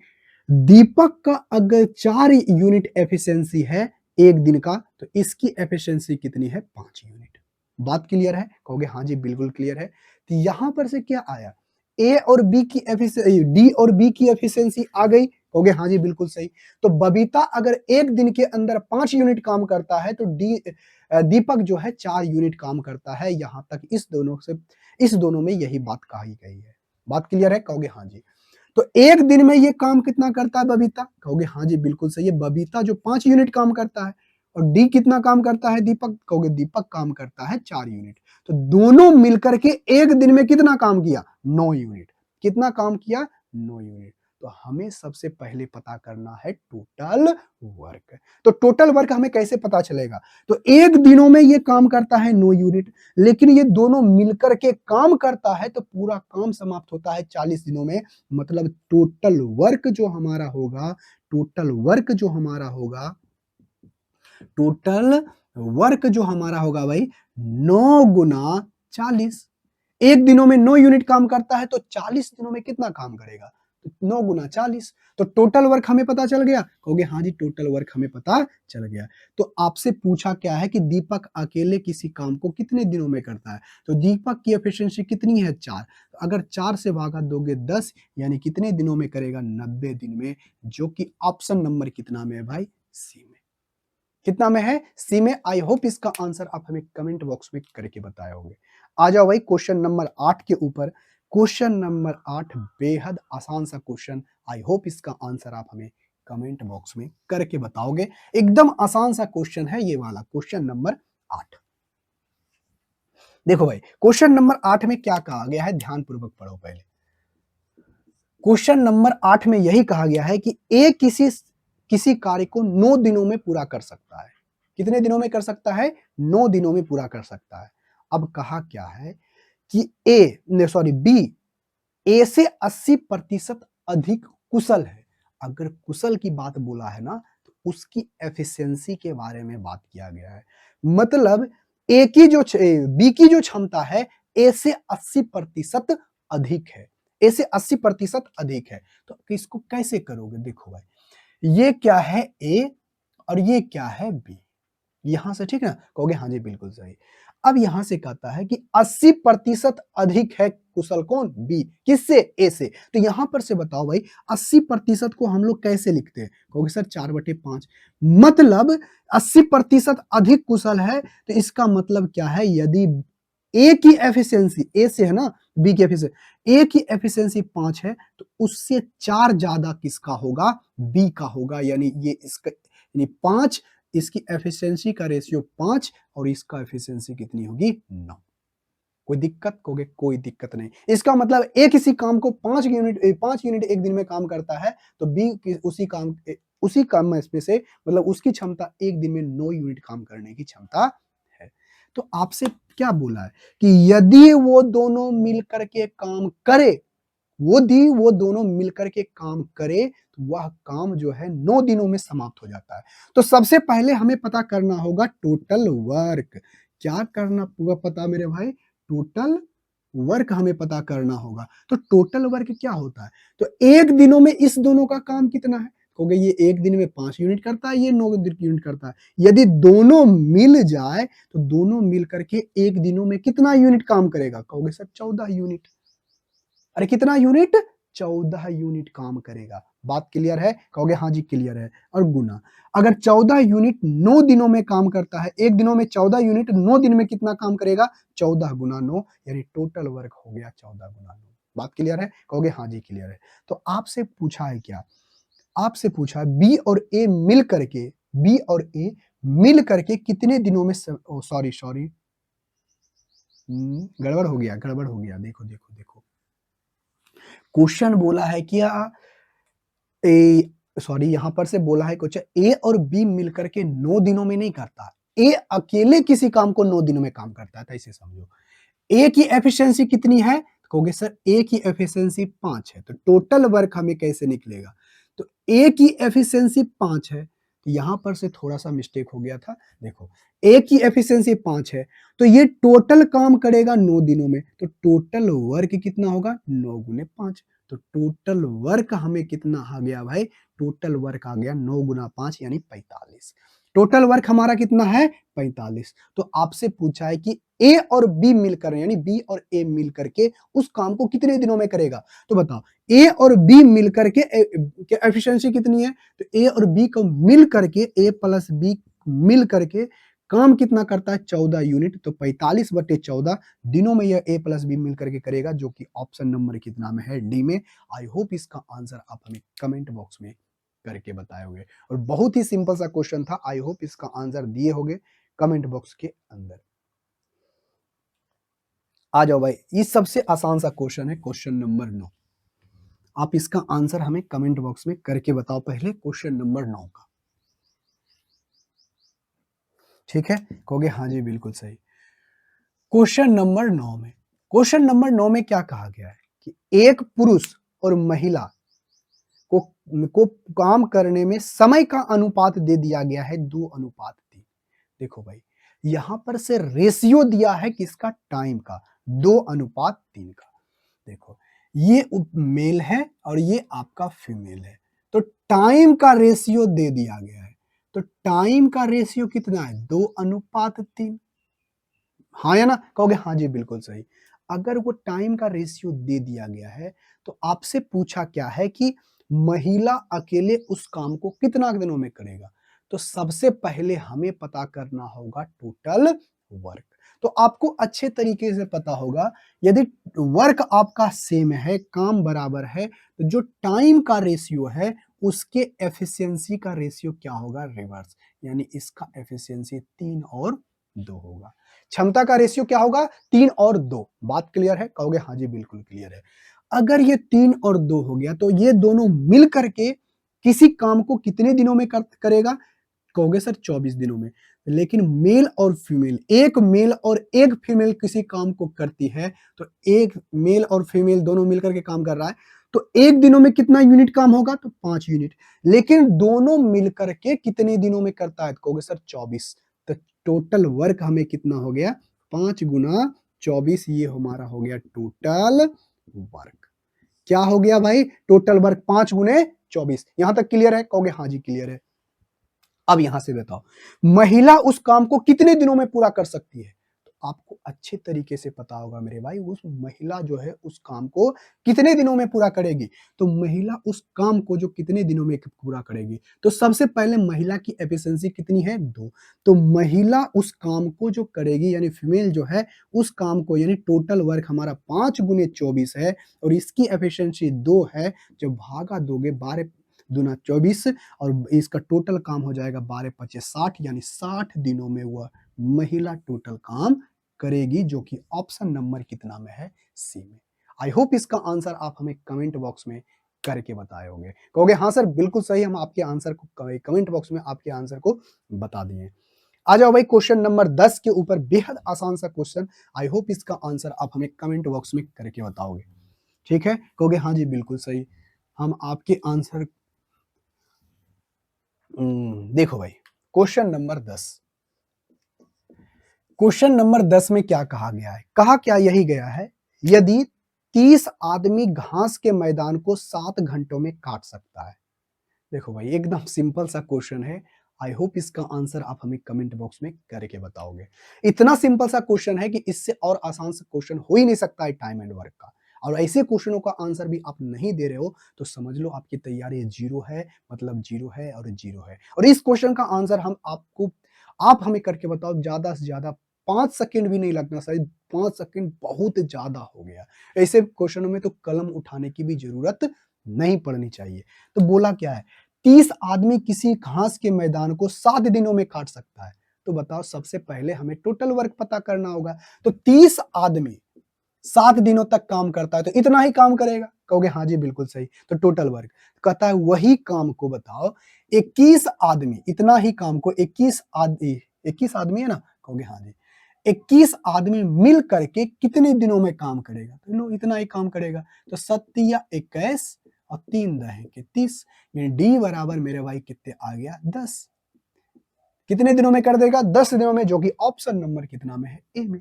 दीपक का अगर 4 यूनिट एफिशिएंसी है एक दिन का तो इसकी एफिशिएंसी कितनी है? 5 यूनिट। बात क्लियर है? कहोगे हाँ जी बिल्कुल क्लियर है। तो यहां पर से क्या आया? ए और बी की एफिशिएंसी, डी और बी की एफिशिएंसी आ गई। कहोगे हाँ जी बिल्कुल सही। तो बबीता अगर एक दिन के अंदर 5 यूनिट काम करता है तो दीपक जो है 4 यूनिट काम करता है। यहां तक इस दोनों में यही बात कही गई है। बात क्लियर है? कहोगे हाँ जी। तो एक दिन में ये काम कितना करता है बबीता? कहोगे हाँ जी बिल्कुल सही है। बबीता जो 5 यूनिट काम करता है और डी कितना काम करता है? दीपक। कहोगे दीपक काम करता है 4 यूनिट। तो दोनों मिलकर के एक दिन में कितना काम किया? 9 यूनिट। कितना काम किया? 9 यूनिट। तो हमें सबसे पहले पता करना है टोटल वर्क। तो टोटल वर्क हमें कैसे पता चलेगा? तो एक दिनों में ये काम करता है 9 यूनिट, लेकिन ये दोनों मिलकर के काम करता है तो पूरा काम समाप्त होता है 40 दिनों में। मतलब टोटल वर्क जो हमारा होगा टोटल वर्क जो हमारा होगा भाई 9 गुना 40। एक दिनों में 9 यूनिट काम करता है तो 40 दिनों में कितना काम करेगा? तो 9 गुना 40। तो टोटल वर्क हमें पता चल गया। कहोगे हाँ जी टोटल वर्क हमें पता चल गया। तो आपसे पूछा क्या है कि दीपक अकेले किसी काम को कितने दिनों में करता है? तो दीपक की एफिशिएंसी कितनी है? 4। तो अगर 4 से भागा दोगे 10, यानी कितने दिनों में करेगा? 90 दिन में, जो कि ऑप्शन नंबर कितना में है भाई? सी में। कितना में है? सी में। आई होप इसका आंसर आप हमें कमेंट बॉक्स में करके बताए होंगे। आ जाओ भाई क्वेश्चन नंबर 8 के ऊपर। क्वेश्चन नंबर 8 बेहद आसान सा क्वेश्चन। आई होप इसका आंसर आप हमें कमेंट बॉक्स में करके बताओगे। एकदम आसान सा क्वेश्चन है ये वाला, क्वेश्चन नंबर 8। देखो भाई क्वेश्चन नंबर 8 में क्या कहा गया है, ध्यान पूर्वक पढ़ो पहले। क्वेश्चन नंबर 8 में यही कहा गया है कि ए किसी कार्य को 9 दिनों में पूरा कर सकता है। कितने दिनों में कर सकता है? 9 दिनों में पूरा कर सकता है। अब कहा क्या है कि बी ए से 80% अधिक कुशल है। अगर कुशल की बात बोला है ना तो उसकी एफिशिएंसी के बारे में बात किया गया है। मतलब बी की जो क्षमता है ए से 80% अधिक है। ए से 80% अधिक है। तो इसको कैसे करोगे? देखो भाई, ये क्या है? ए और ये क्या है? बी। यहां से ठीक है ना? कहोगे हाँ जी बिल्कुल सही। अब यहां से कहता है कि 80% अधिक है कुशल कौन? बी। किससे? ए से। तो यहां पर से बताओ भाई 80% को हम लोग कैसे लिखते हैं? कहोगे सर 4/5। मतलब 80% अधिक कुशल है तो इसका मतलब क्या है? यदि ए की एफिशिएंसी, ए से है ना, बी की एफिशिएंसी, ए की एफिशिएंसी 5 है तो उससे 4 ज्यादा किसका होगा? बी का होगा। यानी ये इसका यानी 5, इसकी एफिशिएंसी का रेशियो 5 और इसका एफिशिएंसी कितनी होगी? 9। कोई दिक्कत? कहोगे कोई दिक्कत नहीं। इसका मतलब ए किसी काम को 5 यूनिट एक दिन में काम करता है तो बी उसी काम उसी काम में से मतलब उसकी क्षमता एक दिन में 9 यूनिट काम करने की क्षमता है। तो आपसे क्या बोला है कि यदि वो दोनों मिल करके काम करे, वो दोनों मिलकर के काम करे, तो वह काम जो है 9 दिनों में समाप्त हो जाता है। तो सबसे पहले हमें पता करना होगा टोटल वर्क। क्या करना होगा पता मेरे भाई? टोटल वर्क हमें पता करना होगा। तो टोटल वर्क क्या होता है? तो 1 दिनों में इस दोनों का काम कितना है? कहोगे ये 1 दिन में 5 यूनिट करता है, ये 9 यूनिट करता है। यदि दोनों मिल जाए, तो दोनों मिल करके 1 दिनों में कितना यूनिट काम करेगा? कहोगे सर 14 यूनिट। अरे कितना यूनिट? 14 यूनिट काम करेगा। बात क्लियर है? कहोगे हाँ जी क्लियर है। और गुना, अगर 14 यूनिट 9 दिनों में काम करता है, 1 दिनों में 14 यूनिट, 9 दिन में कितना काम करेगा? 14 गुना 9, यानी टोटल वर्क हो गया 14 गुना 9। बात क्लियर है? कहोगे हाँ जी क्लियर है। तो आपसे पूछा है क्या? आपसे पूछा बी और ए मिल करके, बी और ए मिल करके कितने दिनों में सॉरी सॉरी गड़बड़ हो गया, गड़बड़ हो गया। देखो देखो देखो, क्वेश्चन बोला है क्या? ए सॉरी, यहां पर से बोला है कुछ ए और बी मिलकर के 9 दिनों में नहीं करता। ए अकेले किसी काम को 9 दिनों में काम करता है, तो ऐसे समझो। ए की एफिशिएंसी कितनी है? कहोगे सर ए की एफिशिएंसी 5 है, तो टोटल वर्क हमें कैसे निकलेगा? तो ए की एफिशिएंसी 5 है, तो यहां पर से थोड़ा सा मिस्टेक हो गया था। देखो, ए की एफिशिएंसी 5 है, तो ये टोटल काम करेगा 9 दिनों में, तो टोटल वर्क कितना होगा? 9 गुने 5। तो टोटल वर्क हमें कितना आ गया भाई? टोटल वर्क आ गया 9 गुना 5 यानी 45। टोटल वर्क हमारा कितना है? 45। तो आपसे पूछा है कि ए और बी मिलकर, यानी बी और ए मिलकर के उस काम को कितने दिनों में करेगा? तो बताओ, ए और बी मिलकर के एफिशिएंसी कितनी है? तो ए और बी को मिल करके, ए प्लस बी मिल करके काम कितना करता है? 14 यूनिट। तो 45/14 दिनों में यह ए प्लस बी मिल करके करेगा, जो कि ऑप्शन नंबर कितना में है? डी में। आई होप इसका आंसर आप हमें कमेंट बॉक्स में करके बताए होंगे, और बहुत ही सिंपल सा क्वेश्चन था। आई होप इसका आंसर दिए होंगे कमेंट बॉक्स के अंदर। आ जाओ भाई, ये सबसे आसान सा क्वेश्चन है, क्वेश्चन नंबर 9। आप इसका आंसर हमें कमेंट बॉक्स में करके बताओ पहले, क्वेश्चन नंबर 9 का। ठीक है? कहोगे हाँ जी बिल्कुल सही। क्वेश्चन नंबर 9 में, क्वेश्चन नंबर 9 में क्या कहा गया है कि एक पुरुष और महिला को को काम करने में समय का अनुपात दे दिया गया है 2:3। देखो भाई, यहां पर से रेशियो दिया है किसका? टाइम का, 2:3 का। देखो, ये मेल है और ये आपका फीमेल है, तो टाइम का रेशियो दे दिया गया है। तो टाइम का रेशियो कितना है? 2:3। हाँ या ना? कहोगे हाँ जी बिल्कुल सही। अगर वो टाइम का रेशियो दे दिया गया है, तो आपसे पूछा क्या है कि महिला अकेले उस काम को कितना दिनों में करेगा? तो सबसे पहले हमें पता करना होगा टोटल वर्क। तो आपको अच्छे तरीके से पता होगा, यदि वर्क आपका सेम है, काम बराबर है, तो जो टाइम का रेशियो है उसके एफिशिएंसी का रेशियो क्या होगा? रिवर्स, यानी इसका एफिशिएंसी 3 और 2 होगा। क्षमता का रेशियो क्या होगा? 3 और 2। बात क्लियर है? कहोगे हाँ जी बिल्कुल क्लियर है। अगर ये 3 और 2 हो गया, तो ये दोनों मिल करके किसी काम को कितने दिनों में करेगा? कहोगे सर 24 दिनों में। लेकिन मेल और फीमेल, एक मेल और एक फीमेल किसी काम को करती है, तो एक मेल और फीमेल दोनों मिलकर के काम कर रहा है, तो एक दिनों में कितना यूनिट काम होगा? तो 5 यूनिट। लेकिन दोनों मिलकर के कितने दिनों में करता है? तो कहोगे सर 24। तो टोटल वर्क हमें कितना हो गया? 5 गुना 24, ये हमारा हो गया टोटल वर्क। क्या हो गया भाई? टोटल वर्क 5 गुने 24। यहां तक क्लियर है? कहोगे हाँ जी क्लियर है। अब यहां से बताओ, महिला उस काम को कितने दिनों में पूरा कर सकती है? तो आपको अच्छे तरीके से पता होगा मेरे भाई, उस महिला जो है उस काम को कितने दिनों में पूरा करेगी? तो महिला उस काम को जो कितने दिनों में पूरा करेगी, तो सबसे पहले महिला की एफिशिएंसी कितनी है? 2। तो महिला उस काम को जो करेगी, यानी फीमेल जो है उस काम को, यानी टोटल वर्क हमारा 5 गुने 24 है, और इसकी एफिशिएंसी 2 है। जब भागा दोगे 12 दूना 24, और इसका टोटल काम हो जाएगा 12×5 = 60, यानी 60 दिनों में वह महिला टोटल काम करेगी, जो कि ऑप्शन नंबर कितना में है? सी में। आई होप इसका आंसर आप हमें कमेंट बॉक्स में करके बताए होंगे। कहोगे हाँ सर बिल्कुल सही, हम आपके आंसर को कमेंट बॉक्स में आपके आंसर को बता दिए। आ जाओ भाई क्वेश्चन नंबर 10 के ऊपर, बेहद आसान सा क्वेश्चन। आई होप इसका आंसर आप हमें कमेंट बॉक्स में करके बताओगे। ठीक है, कहोगे हाँ जी बिल्कुल सही, हम आपके आंसर। देखो भाई क्वेश्चन नंबर 10, क्वेश्चन नंबर 10 में क्या कहा गया है? कहा क्या यही गया है, यदि 30 आदमी घास के मैदान को 7 घंटों में काट सकता है। देखो भाई एकदम सिंपल सा क्वेश्चन है। आई होप इसका आंसर आप हमें कमेंट बॉक्स में करके बताओगे। इतना सिंपल सा क्वेश्चन है कि इससे और आसान सा क्वेश्चन हो ही नहीं सकता है टाइम एंड वर्क का। और ऐसे क्वेश्चनों का आंसर भी आप नहीं दे रहे हो तो समझ लो आपकी तैयारी जीरो है, मतलब जीरो है और जीरो है। और इस क्वेश्चन का आंसर हम आपको, आप हमें करके बताओ, ज्यादा से ज्यादा 5 सेकंड भी नहीं लगना, शायद 5 सेकंड बहुत ज्यादा हो गया। ऐसे क्वेश्चनों में तो कलम उठाने की भी जरूरत नहीं पड़नी चाहिए। तो बोला क्या है, 30 आदमी किसी घास के मैदान को 7 दिनों में काट सकता है। तो बताओ सबसे पहले हमें टोटल वर्क पता करना होगा। तो 30 आदमी 7 दिनों तक काम करता है तो इतना ही काम करेगा। कहोगे हाँ जी बिल्कुल सही, तो टोटल वर्क कहता है वही काम को बताओ 21 आदमी, इतना ही काम को 21 आदमी है ना, कहोगे हाँ जी, 21 आदमी मिल करके कितने दिनों में काम करेगा? तो लो इतना ही काम करेगा। तो 7 या 21 और 3 10 30, डी बराबर मेरे भाई कितने आ गया 10। कितने दिनों में कर देगा? 10 दिनों में, जो कि ऑप्शन नंबर कितना में है, ए में।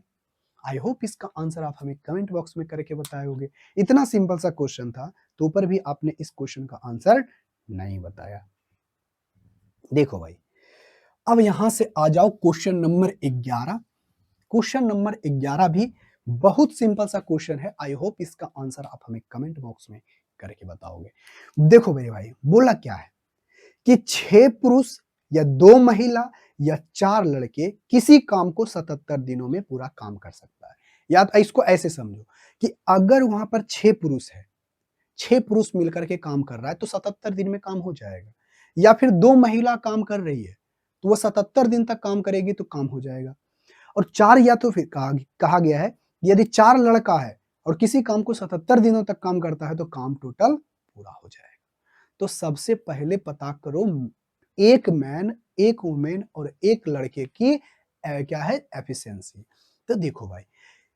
आई होप इसका आंसर आप हमें कमेंट बॉक्स में करके बताए होंगे। इतना सिंपल सा क्वेश्चन था तो ऊपर भी आपने इस क्वेश्चन का आंसर नहीं बताया। देखो भाई अब यहां से आ जाओ क्वेश्चन नंबर 11। क्वेश्चन नंबर 11 भी बहुत सिंपल सा क्वेश्चन है। आई होप इसका आंसर आप हमें कमेंट बॉक्स में करके बताओगे। देखो मेरे भाई बोला क्या है कि 6 पुरुष या 2 महिला या 4 लड़के किसी काम को 77 दिनों में पूरा काम कर सकता है। या तो इसको ऐसे समझो कि अगर वहां पर 6 पुरुष है, 6 पुरुष मिलकर के काम कर रहा है तो 77 दिन में काम हो जाएगा। या फिर 2 महिला काम कर रही है तो वो 77 दिन तक काम करेगी तो काम हो जाएगा। और 4, या तो फिर कहा गया है यदि 4 लड़का है और किसी काम को 77 दिनों तक काम करता है तो काम टोटल पूरा हो जाएगा। तो सबसे पहले पता करो एक मैन, एक वुमेन और एक लड़के की क्या है एफिशिएंसी। तो देखो भाई,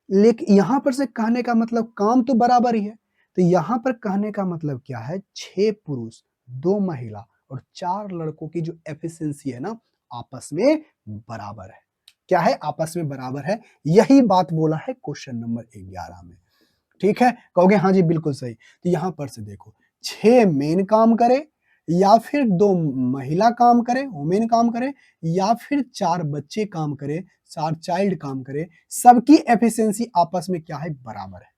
लेकिन यहां पर से कहने का मतलब काम तो बराबर ही है। तो यहां पर कहने का मतलब क्या है, 6 पुरुष 2 महिला और 4 लड़कों की जो एफिशिएंसी है ना, आपस में बराबर है। क्या है? आपस में बराबर है। यही बात बोला है क्वेश्चन नंबर 11 में। ठीक है, कहोगे हाँ जी बिल्कुल सही। तो यहां पर से देखो 6 मेन काम करे या फिर 2 महिला काम करे, वुमेन काम करे, या फिर 4 बच्चे काम करे, 4 चाइल्ड काम करे, सबकी एफिशिएंसी आपस में क्या है, बराबर है।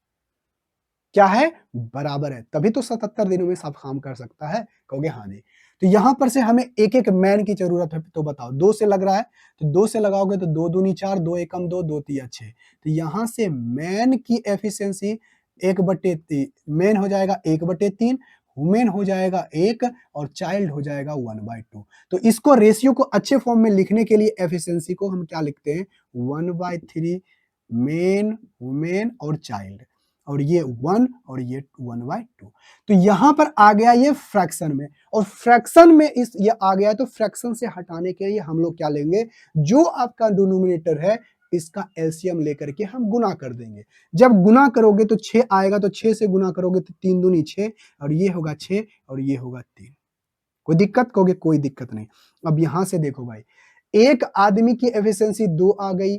क्या है? बराबर है, तभी तो 77 दिनों में सब काम कर सकता है। कहोगे हाँ जी। तो यहां पर से हमें एक एक मैन की जरूरत है। तो बताओ 2 से लग रहा है तो 2 से लगाओगे तो 2 दूनी 4, 2 एकम 2, 2 तिया 6। तो यहां से मैन की एफिशिएंसी 1/3 मैन हो जाएगा 1/3, वुमेन हो जाएगा 1 और चाइल्ड हो जाएगा 1/2। तो इसको रेशियो को अच्छे फॉर्म में लिखने के लिए एफिशिएंसी को हम क्या लिखते हैं, 1/3 मेन, वुमेन और चाइल्ड, और ये 1 और ये 1/2। तो यहां पर आ गया ये फ्रैक्शन में, और फ्रैक्शन में इस ये आ गया तो फ्रैक्शन से हटाने के लिए हम लोग क्या लेंगे, जो आपका डिनोमिनेटर है इसका एलसीएम लेकर के हम गुना कर देंगे। जब गुना करोगे तो 6 आएगा, तो 6 से गुना करोगे तो 3 दूनी 6 और ये होगा 6 और ये होगा 3। कोई दिक्कत? कहोगे कोई दिक्कत नहीं। अब यहां से देखो भाई, एक आदमी की एफिशिएंसी 2 आ गई,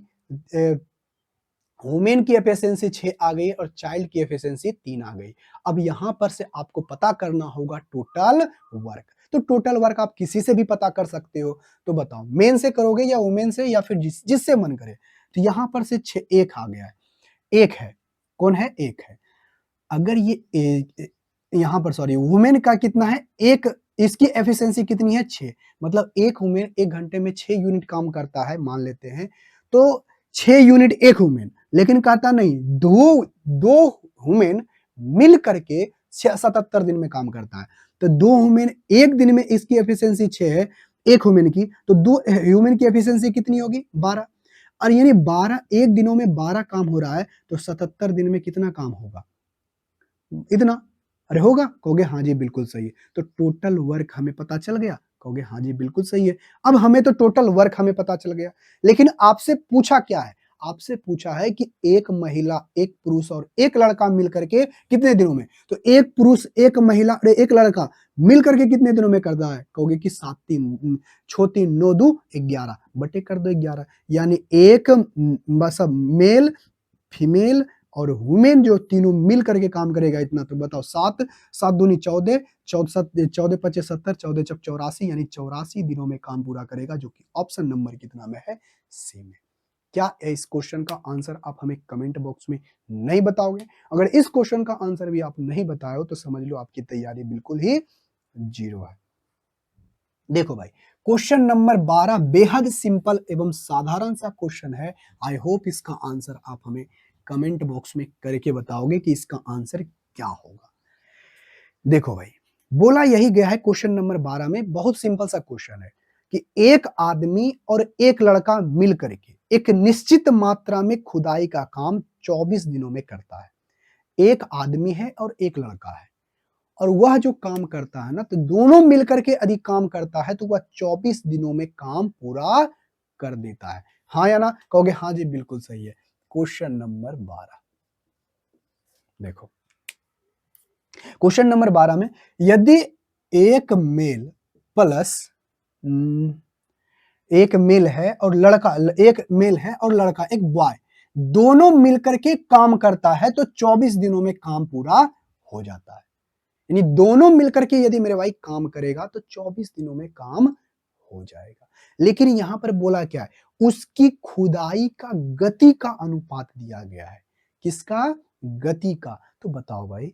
वुमेन की एफिशिएंसी 6 आ गई और चाइल्ड की एफिशिएंसी 3 आ गई। अब यहां पर से आपको पता करना होगा टोटल वर्क। तो टोटल वर्क आप किसी से भी पता कर सकते हो। तो बताओ मेन से करोगे या वुमेन से या फिर जिससे मन करे। तो यहां पर से 6 एक आ गया है, एक है, कौन है, एक है। अगर ये यहां पर सॉरी वुमेन का कितना है, एक, इसकी एफिशिएंसी कितनी है, 6। मतलब एक वुमेन 1 घंटे में 6 यूनिट काम करता है मान लेते हैं। तो 6 यूनिट एक वुमेन, लेकिन कहता नहीं, दो दो वुमेन मिल करके 77 दिन में काम करता है। तो 2 वुमेन एक दिन में, इसकी एफिशिएंसी 6 है एक वुमेन की, तो 2 ह्यूमन की एफिशिएंसी कितनी होगी, 12। और यानी 12 एक दिनों में 12 काम हो रहा है तो 77 दिन में कितना काम होगा, इतना। अरे होगा, कहोगे हाँ जी बिल्कुल सही है। तो टोटल वर्क हमें पता चल गया, कहोगे हाँ जी बिल्कुल सही है। अब हमें तो टोटल वर्क हमें पता चल गया, लेकिन आपसे पूछा क्या है? आपसे पूछा है कि एक महिला, एक पुरुष और एक लड़का मिल करके कितने दिनों में? तो एक पुरुष, एक महिला और एक लड़का मिल करके कितने दिनों में करता है? कहोगे कि 7 3 छो 3 9 2 11 बटे कर दो 11, यानी एक बस मेल, फीमेल और वुमेन जो तीनों मिल करके काम करेगा इतना, तो बताओ 7 7 दूनी 14, 14 पचे 70, 14 चौक 84, यानी 84 दिनों में काम पूरा करेगा, जो कि ऑप्शन नंबर कितना में है? सी में। क्या इस क्वेश्चन का आंसर आप हमें कमेंट बॉक्स में नहीं बताओगे? अगर इस क्वेश्चन का आंसर भी आप नहीं बताए हो तो समझ लो आपकी तैयारी बिल्कुल ही जीरो है। देखो भाई, क्वेश्चन नंबर 12 बेहद सिंपल एवं साधारण सा क्वेश्चन है। आई होप इसका आंसर आप हमें कमेंट बॉक्स में करके बताओगे कि इसका आंसर क्या होगा। देखो भाई, बोला यही गया है क्वेश्चन नंबर 12 में, बहुत सिंपल सा क्वेश्चन है कि एक आदमी और एक लड़का मिल करके एक निश्चित मात्रा में खुदाई का काम 24 दिनों में करता है। एक आदमी है और एक लड़का है, और वह जो काम करता है ना, तो दोनों मिलकर के यदि काम करता है तो वह 24 दिनों में काम पूरा कर देता है। हाँ या ना? कहोगे हाँ जी बिल्कुल सही है। क्वेश्चन नंबर 12 देखो, क्वेश्चन नंबर 12 में यदि एक मेल प्लस एक मेल है और लड़का, एक मेल है और लड़का, एक बॉय, दोनों मिलकर के काम करता है तो 24 दिनों में काम पूरा हो जाता है। यानी दोनों मिलकर के यदि मेरे भाई काम करेगा तो 24 दिनों में काम हो जाएगा। लेकिन यहां पर बोला क्या है? उसकी खुदाई का गति का अनुपात दिया गया है। किसका? गति का। तो बताओ भाई,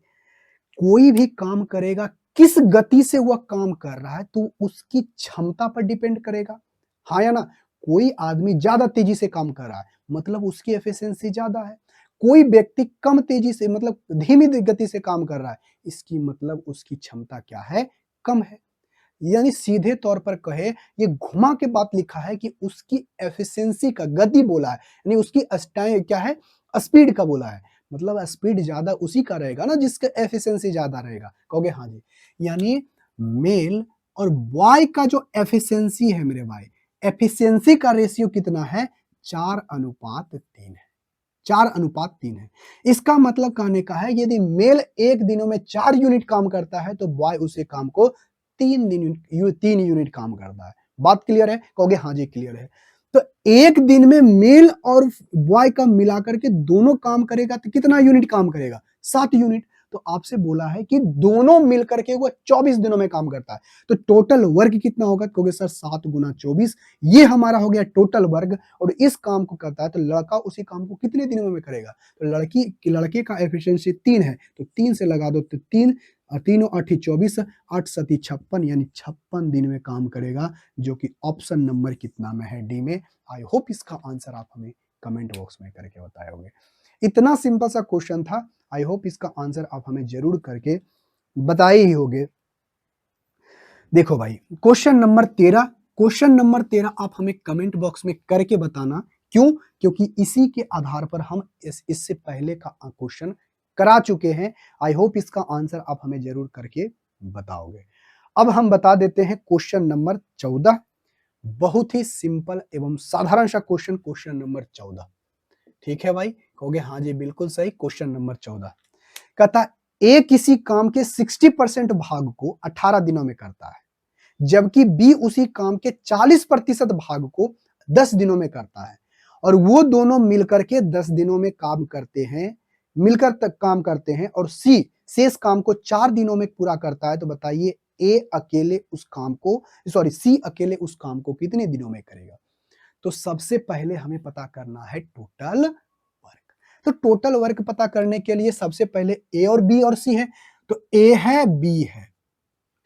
कोई भी काम करेगा, किस गति से वह काम कर रहा है तो उसकी क्षमता पर डिपेंड करेगा। हाँ या ना? कोई आदमी ज्यादा तेजी से काम कर रहा है, मतलब उसकी एफिशिएंसी ज्यादा है। कोई व्यक्ति कम तेजी से, मतलब धीमी गति से काम कर रहा है, इसकी मतलब उसकी क्षमता क्या है? कम है। यानी सीधे तौर पर कहे, ये घुमा के बात लिखा है कि उसकी एफिशिएंसी का, गति बोला है, यानी उसकी क्या है? स्पीड का बोला है। मतलब स्पीड ज्यादा उसी का रहेगा ना जिसका एफिशिएंसी ज्यादा रहेगा। कहोगे हाँ जी। यानी मेल और बॉय का जो एफिशिएंसी है मेरे भाई, एफिशिएंसी का रेशियो कितना है? 4:3 है। 4:3 है। इसका मतलब कहने का है, यदि मेल एक दिनों में 4 यूनिट काम करता है तो बॉय उसे काम को 3 यूनिट काम करता है। बात क्लियर है? कहोगे हाँ जी क्लियर है। तो एक दिन में मेल और बॉय का मिलाकर के दोनों काम करेगा तो कितना यूनिट काम करेगा? 7 यूनिट। तो आपसे बोला है कि दोनों मिलकर के वो 24 दिनों में काम करता है, तो टोटल वर्क कितना होगा? कहोगे सर 7 गुना 24, ये हमारा हो गया टोटल वर्क। और इस काम को करता है तो लड़का उसी काम को कितने दिनों में करेगा? तो लड़के का एफिशिएंसी 3 है, तो 3 से लगा दो, तो 3 और 3 8 24, 8 7 56, यानी 56 दिन में काम करेगा, जो कि ऑप्शन नंबर कितना में है? डी में। आई होप इसका आंसर आप हमें कमेंट बॉक्स में करके बताए होंगे। इतना सिंपल सा क्वेश्चन था। आई होप इसका आंसर आप हमें जरूर करके बताए ही होंगे। देखो भाई, क्वेश्चन नंबर 13, क्वेश्चन नंबर 13 आप हमें कमेंट बॉक्स में करके बताना। क्यों? क्योंकि इसी के आधार पर हम इससे पहले का क्वेश्चन करा चुके हैं। आई होप इसका आंसर आप हमें जरूर करके बताओगे। अब हम बता देते हैं क्वेश्चन नंबर 14, बहुत ही सिंपल एवं साधारण सा क्वेश्चन, क्वेश्चन नंबर 14। ठीक है भाई? कहोगे हाँ जी बिल्कुल सही। क्वेश्चन नंबर 14 कहता, ए किसी काम के 60% भाग को 18 दिनों में करता है, जबकि बी उसी काम के 40% भाग को 10 दिनों में करता है, और वो दोनों मिलकर के 10 दिनों में काम करते हैं, मिलकर तक काम करते हैं, और सी शेष काम को 4 दिनों में पूरा करता है। तो बताइए ए अकेले उस काम को, सॉरी सी अकेले उस काम को कितने दिनों में करेगा? तो सबसे पहले हमें पता करना है टोटल वर्क। तो टोटल वर्क पता करने के लिए सबसे पहले ए और बी और सी है, तो ए है बी है,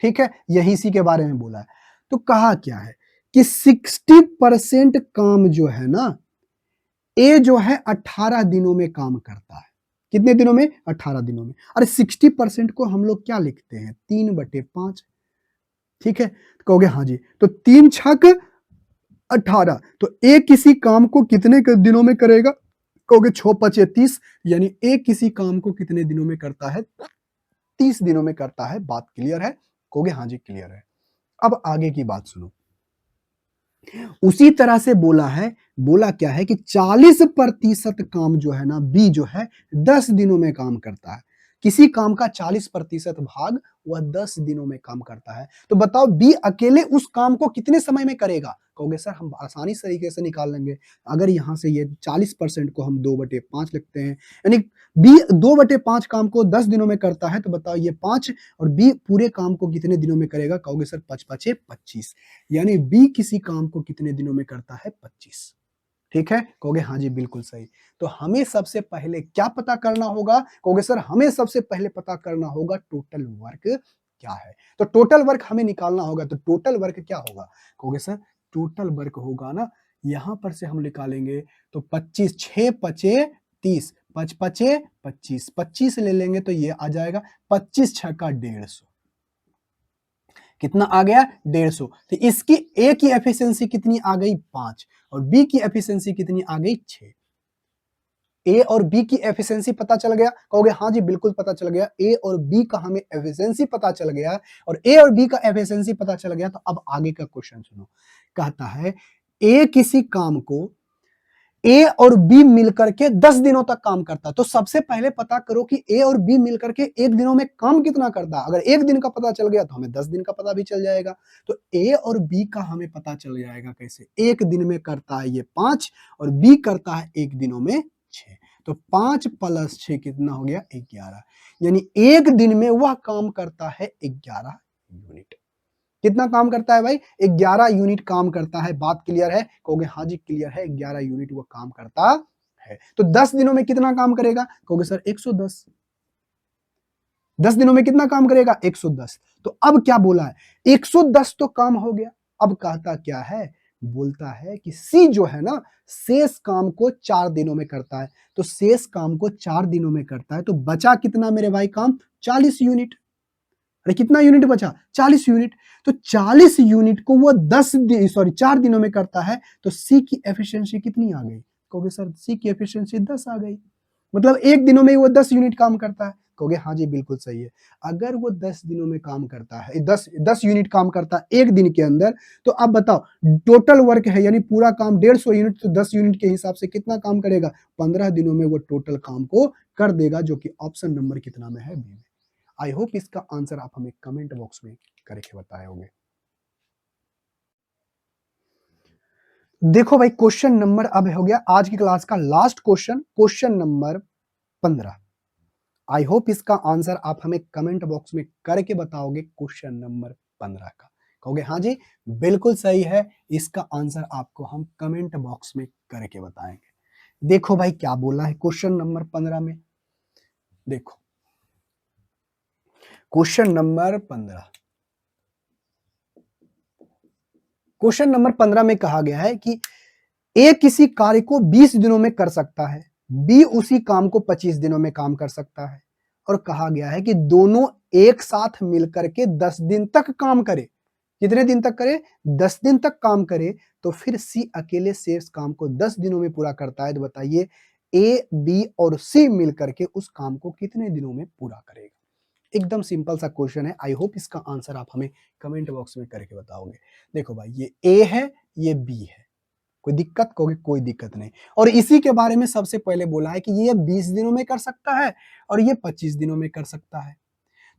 ठीक है, यही इसी के बारे में बोला है। तो कहा क्या है कि 60% काम जो है ना, ए जो है 18 दिनों में काम करता है। कितने दिनों में? 18 दिनों में। अरे 60% को हम लोग क्या लिखते हैं? 3/5। ठीक है, तो कहोगे हाँ जी, तो 3 छक 18, तो ए किसी काम को कितने दिनों में करेगा? कहोगे 6 5 30, यानी ए किसी काम को कितने दिनों में करता है? 30 दिनों में करता है। बात क्लियर है? कहोगे हाँ जी क्लियर है। अब आगे की बात सुनो। उसी तरह से बोला क्या है कि 40% काम जो है ना बी जो है 10 दिनों में काम करता है। किसी काम का 40% भाग वह 10 दिनों में काम करता है। तो बताओ बी अकेले उस काम को कितने समय में करेगा? कहोगे सर हम आसानी से तरीके से निकाल लेंगे। अगर यहां से ये 40% को हम 2/5 लिखते हैं, यानी बी 2/5 काम को 10 दिनों में करता है, तो बताओ ये 5 और बी पूरे काम को कितने दिनों में करेगा? कहोगे सर 5 5 25, यानी बी किसी काम को कितने दिनों में करता है? 25। ठीक है? कहोगे हाँ जी बिल्कुल सही। तो हमें सबसे पहले क्या पता करना होगा? कहोगे सर हमें सबसे पहले पता करना होगा टोटल वर्क क्या है। तो टोटल वर्क हमें निकालना होगा। तो टोटल वर्क क्या होगा? कहोगे सर टोटल वर्क होगा ना, यहां पर से हम निकालेंगे तो 25, 6 पचे 30, 5 पचे 25, 25 ले लेंगे तो ये आ जाएगा 25 छक्का 150। कितना आ गया? 150। तो इसकी ए की एफिशिएंसी कितनी आ गई? 5 और बी की एफिशिएंसी कितनी आ गई? 6। ए और बी की एफिशिएंसी पता चल गया? कहोगे हाँ जी बिल्कुल पता चल गया। ए और बी का हमें एफिशिएंसी पता चल गया और ए और बी का एफिशिएंसी पता चल गया। तो अब आगे का क्वेश्चन सुनो। कहता है ए किसी काम को ए और बी मिलकर के 10 दिनों तक काम करता है। तो सबसे पहले पता करो कि ए और बी मिलकर के एक दिनों में काम कितना करता है। अगर एक दिन का पता चल गया तो हमें 10 दिन का पता भी चल जाएगा। तो ए और बी का हमें पता चल जाएगा कैसे? एक दिन में करता है ये 5 और बी करता है एक दिनों में 6। तो 5 + 6 कितना हो गया? 11। यानी एक दिन में वह काम करता है 11 यूनिट। कितना काम करता है भाई? 11 यूनिट काम करता है। बात क्लियर है? कहोगे हाँ जी क्लियर है, 11 यूनिट वो काम करता है। तो 10 दिनों में कितना काम करेगा? कहोगे सर 110। 10 दिनों में कितना काम करेगा? 110। तो अब क्या बोला है? 110 तो काम हो गया। अब कहता क्या है? बोलता है कि सी जो है ना शेष काम को 4 दिनों में करता है। तो शेष काम को 4 दिनों में करता है तो बचा कितना मेरे भाई काम? 40 यूनिट। अरे कितना यूनिट बचा? 40 यूनिट। तो 40 यूनिट को वो 4 दिनों में करता है। तो सी की एफिशिएंसी कितनी आ गई? कहोगे सर सी की एफिशिएंसी 10 आ गई। मतलब एक दिनों में वो 10 यूनिट काम करता है। कहोगे हाँ जी बिल्कुल सही है। अगर वो 10 दिनों में काम करता है, 10 यूनिट काम करता है एक दिन के अंदर, तो अब बताओ टोटल वर्क है यानी पूरा काम 150 यूनिट, तो 10 यूनिट के हिसाब से कितना काम करेगा? 15 दिनों में वो टोटल काम को कर देगा, जो कि ऑप्शन नंबर कितना में है? बी में। आई होप इसका आंसर आप हमें कमेंट बॉक्स में करके बताए होंगे। देखो भाई क्वेश्चन नंबर अब हो गया आज की क्लास का last question, question number 15। I hope इसका आंसर आप हमें कमेंट बॉक्स में करके बताओगे। क्वेश्चन नंबर 15 का कहोगे हाँ जी बिल्कुल सही है, इसका आंसर आपको हम कमेंट बॉक्स में करके बताएंगे। देखो भाई क्या बोला है क्वेश्चन नंबर 15 में। देखो क्वेश्चन नंबर 15, क्वेश्चन नंबर 15 में कहा गया है कि ए किसी कार्य को 20 दिनों में कर सकता है, बी उसी काम को 25 दिनों में काम कर सकता है, और कहा गया है कि दोनों एक साथ मिलकर के 10 दिन तक काम करे। कितने दिन तक करे? 10 दिन तक काम करे। तो फिर सी अकेले शेष काम को 10 दिनों में पूरा करता है। तो बताइए ए, बी और सी मिलकर के उस काम को कितने दिनों में पूरा करेगा? एकदम सिंपल सा क्वेश्चन है। आई होप इसका आंसर आप हमें कमेंट बॉक्स में करके बताओगे। देखो भाई ये ए है, ये बी है, कोई दिक्कत? कहोगे कोई दिक्कत नहीं। और इसी के बारे में सबसे पहले बोला है कि ये 20 दिनों में कर सकता है और ये 25 दिनों में कर सकता है।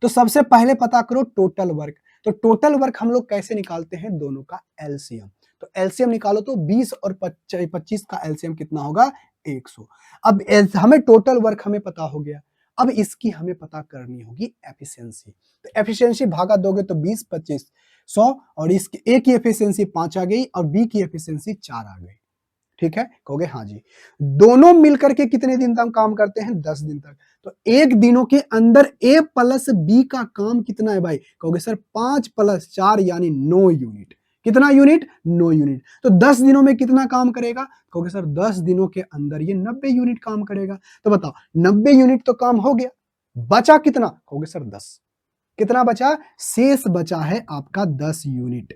तो सबसे पहले पता करो टोटल वर्क। तो टोटल वर्क हम लोग कैसे निकालते हैं? दोनों का एलसीएम। तो एलसीएम निकालो तो 20 और 25 का एलसीएम कितना होगा? 100। अब हमें टोटल वर्क हमें पता हो गया। अब इसकी हमें पता करनी होगी एफिशिएंसी। तो एफिशिएंसी भागा दोगे तो 20 25 100, और इसकी ए की एफिशिएंसी 5 आ गई और बी की एफिशिएंसी 4 आ गई। ठीक है? कहोगे हाँ जी। दोनों मिलकर के कितने दिन तक काम करते हैं? 10 दिन तक। तो एक दिनों के अंदर ए प्लस बी का काम कितना है भाई? कहोगे सर 5 + 4 यानी 9 यूनिट। कितना यूनिट? 9 यूनिट। तो 10 दिनों में कितना काम करेगा? कहोगे सर 10 दिनों के अंदर ये 90 यूनिट काम करेगा। तो बताओ 90 यूनिट तो काम हो गया, बचा कितना? कहोगे सर 10। कितना बचा? शेष बचा है आपका 10 यूनिट।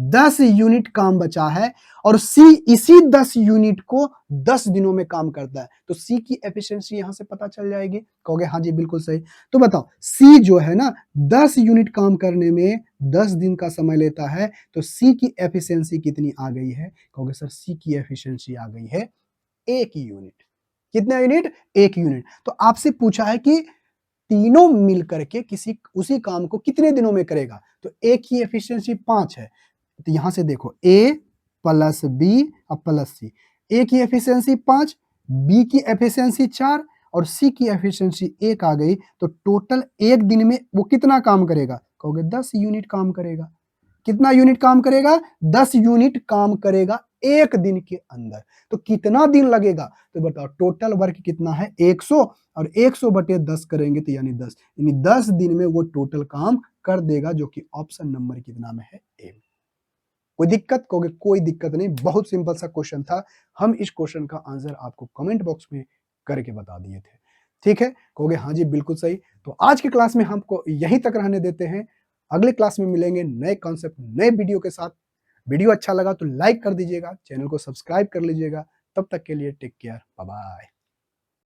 10 यूनिट काम बचा है और सी इसी 10 यूनिट को 10 दिनों में काम करता है, तो सी की एफिशिएंसी यहां से पता चल जाएगी। कहोगे हाँ जी बिल्कुल सही। तो बताओ सी जो है ना 10 यूनिट काम करने में 10 दिन का समय लेता है, तो सी की एफिशिएंसी कितनी आ गई है? कहोगे सर सी की एफिशिएंसी आ गई है 1 यूनिट। कितना यूनिट? 1 यूनिट। तो आपसे पूछा है कि तीनों मिलकर के किसी उसी काम को कितने दिनों में करेगा? तो ए की एफिशिएंसी 5 है। तो यहां से देखो ए प्लस बी और प्लस सी। ए की एफिशिएंसी 5, बी की एफिशिएंसी 4 और सी की एफिशिएंसी 1 आ गई, तो टोटल एक दिन में वो कितना काम करेगा? कहोगे 10 यूनिट काम करेगा। कितना यूनिट काम करेगा? 10 यूनिट काम करेगा एक दिन के अंदर। तो कितना दिन लगेगा? तो बताओ टोटल वर्क कितना है? 100 और 100 बटे 10 करेंगे तो यानी 10, यानी 10 दिन में वो टोटल काम कर देगा, जो कि ऑप्शन नंबर कितना में है? ए। कोई दिक्कत? कहोगे कोई दिक्कत नहीं, बहुत सिंपल सा क्वेश्चन था। हम इस क्वेश्चन का आंसर आपको कमेंट बॉक्स में करके बता दिए थे। ठीक है? कहोगे हाँ जी बिल्कुल सही। तो आज की क्लास में हमको यहीं तक रहने देते हैं। अगले क्लास में मिलेंगे नए कॉन्सेप्ट, नए वीडियो के साथ। वीडियो अच्छा लगा तो लाइक कर दीजिएगा, चैनल को सब्सक्राइब कर लीजिएगा। तब तक के लिए टेक केयर, बाय बाय।